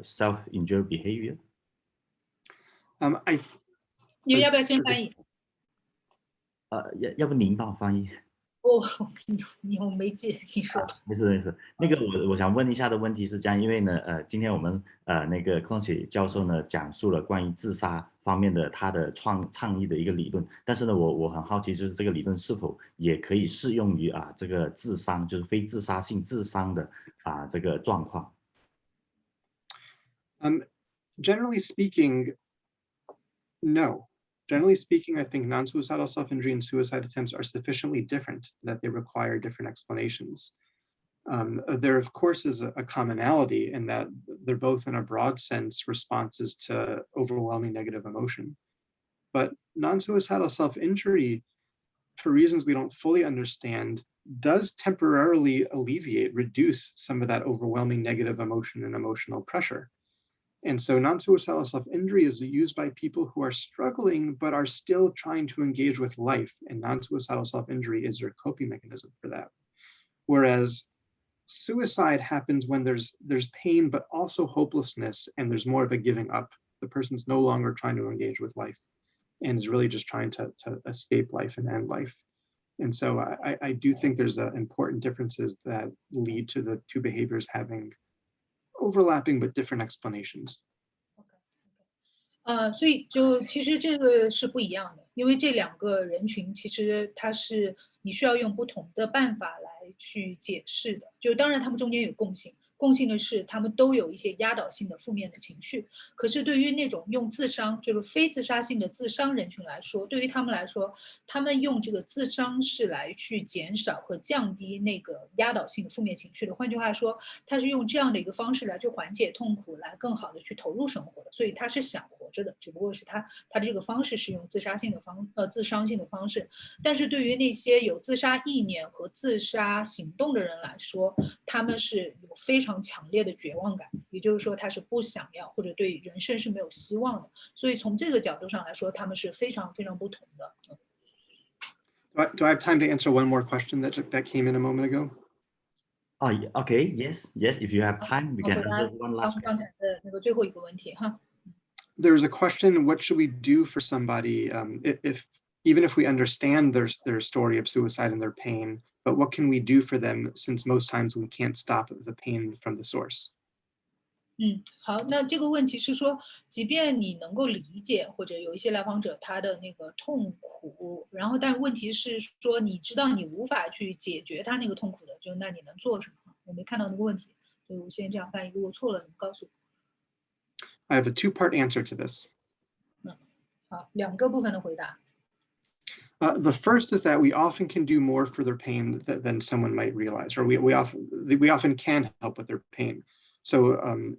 self-injury behavior? 你要不要先翻译？要不您帮我翻译？我没记，你说。没事。那个我想问一下的问题是这样，因为呢，今天我们那个 Klonsky 教授呢讲述了关于自杀方面的他的倡议的一个理论，但是呢，我很好奇，就是这个理论是否也可以适用于这个自伤，就是非自杀性自伤的这个状况。Generally speaking, no. Generally speaking, I think non-suicidal self-injury and suicide attempts are sufficiently different that they require different explanations. There, of course, is a commonality in that they're both, in a broad sense, responses to overwhelming negative emotion. But non-suicidal self-injury, for reasons we don't fully understand, does temporarily reduce some of that overwhelming negative emotion and emotional pressure. And so non-suicidal self-injury is used by people who are struggling, but are still trying to engage with life. And non-suicidal self-injury is your coping mechanism for that. Whereas suicide happens when there's pain, but also hopelessness, and there's more of a giving up. The person's no longer trying to engage with life and is really just trying to escape life and end life. And so I do think there's important differences that lead to the two behaviors having overlapping but different explanations. 所以就其实这个是不一样的，因为这两个人群其实它是你需要用不同的办法来去解释的。就当然他们中间有共性，共性的是他们都有一些压倒性的负面的情绪。可是对于那种用自伤，就是非自杀性的自伤人群来说，对于他们来说，他们用这个自伤是来去减少和降低那个压倒性的负面情绪的。换句话说，他是用这样的一个方式来去缓解痛苦，来更好的去投入生活的。所以他是想活着的，只不过是他的这个方式是用自伤性的方式。但是对于那些有自杀意念和自杀行动的人来说，他们是有非常强烈的绝望感，也就是说他是不想要或者对人生是没有希望的。所以从这个角度上来说，他们是非常非常不同的。Do I have time to answer one more question that came in a moment ago? Oh, okay. Yes, yes. If you have time, we 回 can 答 answer one last 刚 question. 才的那个最后一个问题哈。There's a question: what should we do for somebody if even if we understand their story of suicide and their pain, but what can we do for them since most times we can't stop the pain from the source? 好，那这个问题是说，即便你能够理解，或者有一些来访者他的那个痛苦，然后但问题是说，你知道你无法去解决他那个痛苦的，就那你能做什么？我没看到那个问题，所以我先这样翻译，如果错了，你告诉我。I have a two-part answer to this. 好，两个部分的回答。The first is that we often can do more for their pain than someone might realize, or we often can help with their pain. So,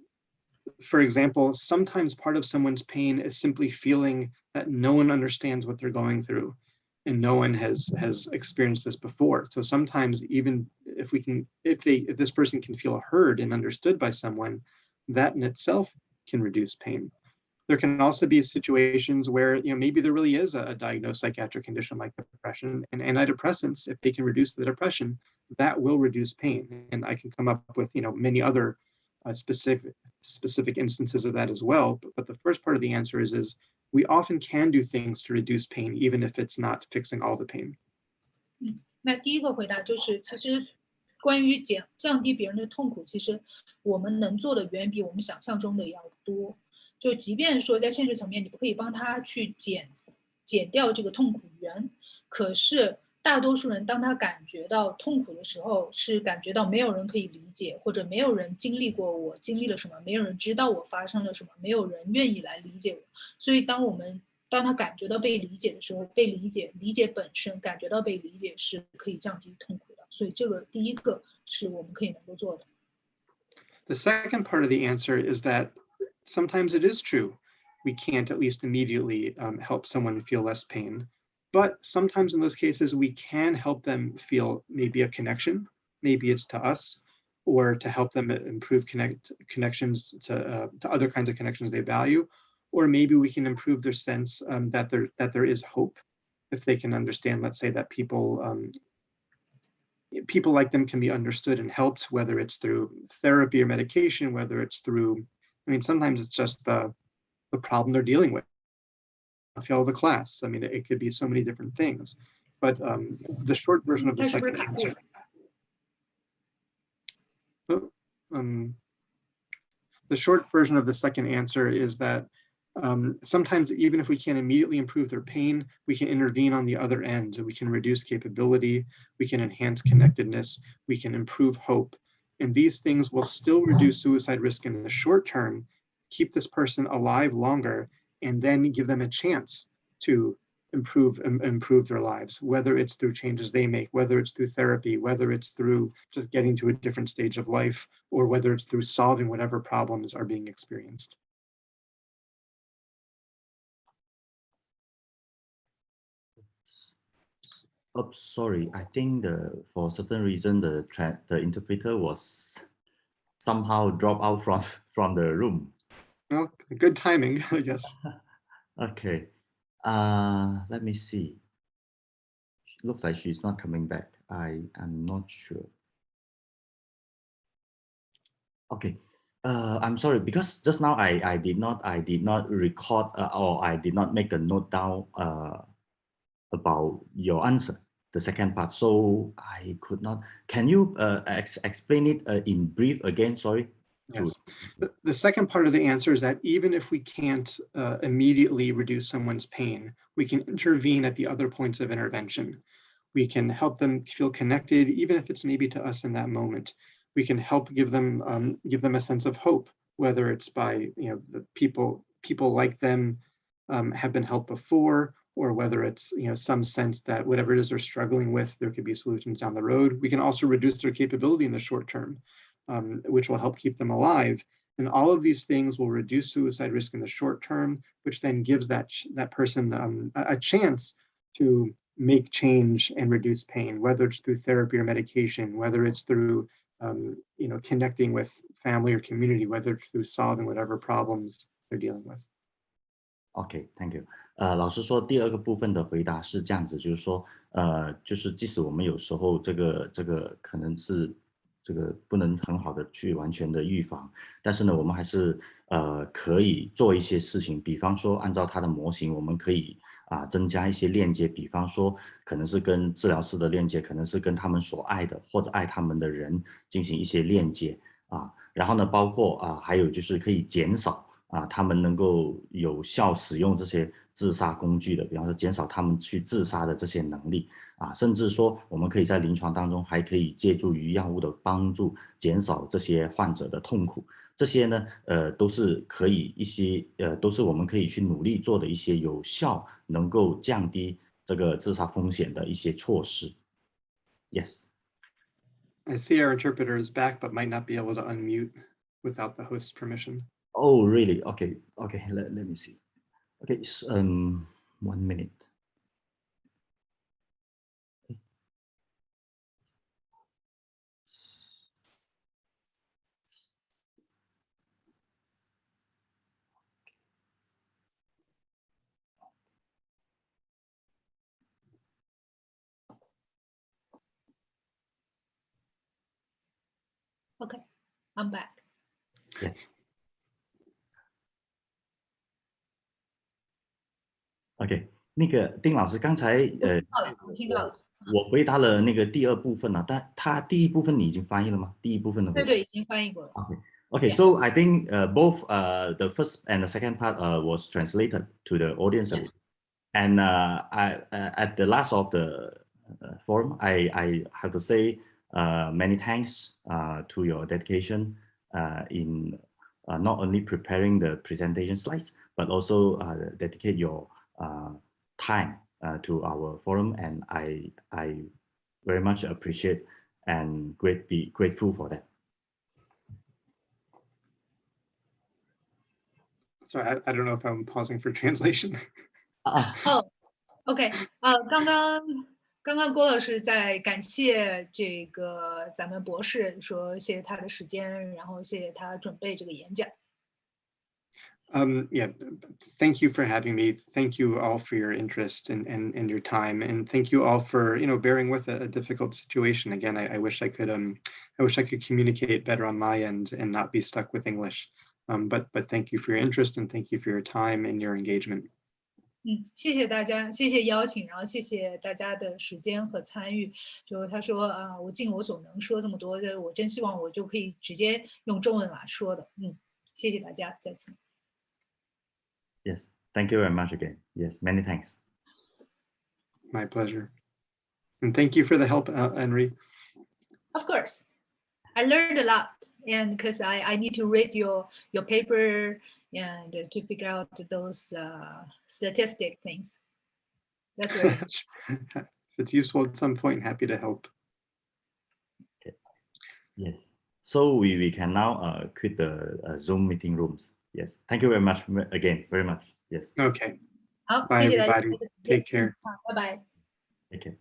for example, sometimes part of someone's pain is simply feeling that no one understands what they're going through, and no one has experienced this before. So sometimes, even if this person can feel heard and understood by someone, that in itself can reduce pain. There can also be situations where maybe there really is a diagnosed psychiatric condition like depression, and antidepressants, if they can reduce the depression, that will reduce pain. And I can come up with many other specific instances of that as well. But the first part of the answer is we often can do things to reduce pain, even if it's not fixing all the pain. 那第一个回答就是，其实关于降低别人的痛苦，其实我们能做的远比我们想象中的要多。就即便说在现实层面，你不可以帮他去减掉这个痛苦源，可是大多数人当他感觉到痛苦的时候，是感觉到没有人可以理解，或者没有人经历过我经历了什么，没有人知道我发生了什么，没有人愿意来理解我。所以当他感觉到被理解的时候，理解本身感觉到被理解是可以降低痛苦的。所以这个第一个是我们可以能够做的。The second part of the answer is that sometimes it is true we can't at least immediately help someone feel less pain, but sometimes in those cases we can help them feel maybe a connection, maybe it's to us, or to help them improve connections to other kinds of connections they value, or maybe we can improve their sense that there is hope if they can understand, let's say, that people like them can be understood and helped, whether it's through therapy or medication, whether it's through, sometimes it's just the problem they're dealing with. Fail the class. It could be so many different things. But the short version of the second answer. The short version of the second answer is that sometimes, even if we can't immediately improve their pain, we can intervene on the other end. We can reduce capability, we can enhance connectedness, we can improve hope. And these things will still reduce suicide risk in the short term, keep this person alive longer, and then give them a chance to improve their lives, whether it's through changes they make, whether it's through therapy, whether it's through just getting to a different stage of life, or whether it's through solving whatever problems are being experienced. Oh, sorry. I think for certain reason the interpreter was somehow dropped out from the room. Well, good timing, I guess. Okay. Let me see. Looks like she's not coming back. I am not sure. Okay. I'm sorry because just now I did not record or I did not make the note down about your answer, the second part. So I could not. Can you explain it in brief again? Sorry. Yes. The second part of the answer is that even if we can't immediately reduce someone's pain, we can intervene at the other points of intervention. We can help them feel connected, even if it's maybe to us in that moment. We can help give them a sense of hope, whether it's by the people like them have been helped before, or whether it's some sense that whatever it is they're struggling with, there could be solutions down the road. We can also reduce their capability in the short term, which will help keep them alive. And all of these things will reduce suicide risk in the short term, which then gives that person a chance to make change and reduce pain, whether it's through therapy or medication, whether it's through connecting with family or community, whether it's through solving whatever problems they're dealing with. OK, thank you.老师说第二个部分的回答是这样子，就是说，就是即使我们有时候这个可能是这个不能很好的去完全的预防，但是呢，我们还是可以做一些事情，比方说按照它的模型，我们可以增加一些链接，比方说可能是跟治疗师的链接，可能是跟他们所爱的或者爱他们的人进行一些链接然后呢，包括还有就是可以减少。他们能够有效使用这些自杀工具的，比方说减少他们去自杀的这些能力甚至说我们可以在临床当中还可以借助于药物的帮助，减少这些患者的痛苦。这些呢，都是可以一些都是我们可以去努力做的一些有效能够降低这个自杀风险的一些措施。Yes. I see our interpreter is back, but might not be able to unmute without the host's permission. Oh, really? Okay. Okay. Let me see. Okay. 1 minute. Okay, I'm back. Yeah. OK， 那个丁老师刚才我听到了。我回答了那个第二部分了，但他第一部分你已经翻译了吗？第一部分的回答。对，已经翻译过了。Okay, so I think both the first and the second part was translated to the audience, and at the last of the forum, I have to say many thanks to your dedication in not only preparing the presentation slides, but also dedicate your time to our forum, and I very much appreciate and be grateful for that. Sorry, I don't know if I'm pausing for translation. OK， 刚刚郭老师在感谢这个咱们博士，说谢谢他的时间，然后谢谢他准备这个演讲。Yeah, thank you for having me. Thank you all for your interest and your time, and thank you all for bearing with a difficult situation. Again, I wish I could communicate better on my end and not be stuck with English. But thank you for your interest and thank you for your time and your engagement. 谢谢大家，谢谢邀请，然后谢谢大家的时间和参与。就他说我尽我所能说这么多，我真希望我就可以直接用中文来说的。谢谢大家，再次。Yes, thank you very much again. Yes, many thanks. My pleasure. And thank you for the help, Henry. Of course. I learned a lot, and because I need to read your paper and to figure out those statistic things. That's very If it's useful at some point, happy to help. Okay. Yes. So we can now quit the Zoom meeting rooms. Yes. Thank you very much again. Very much. Yes. Okay. 好， Bye, 谢谢大家 everybody. Take care. 拜拜。 Take care.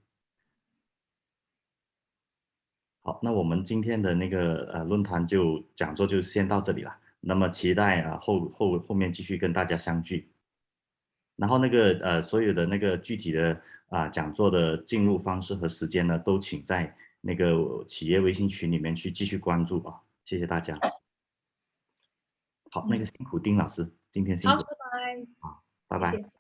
好，那我们今天的那个论坛讲座就先到这里了。那么期待后面继续跟大家相聚。然后那个所有的那个具体的讲座的进入方式和时间呢，都请在那个企业微信群里面去继续关注谢谢大家。好，那个辛苦丁老师，今天辛好，苦，拜拜，好，拜拜。谢谢。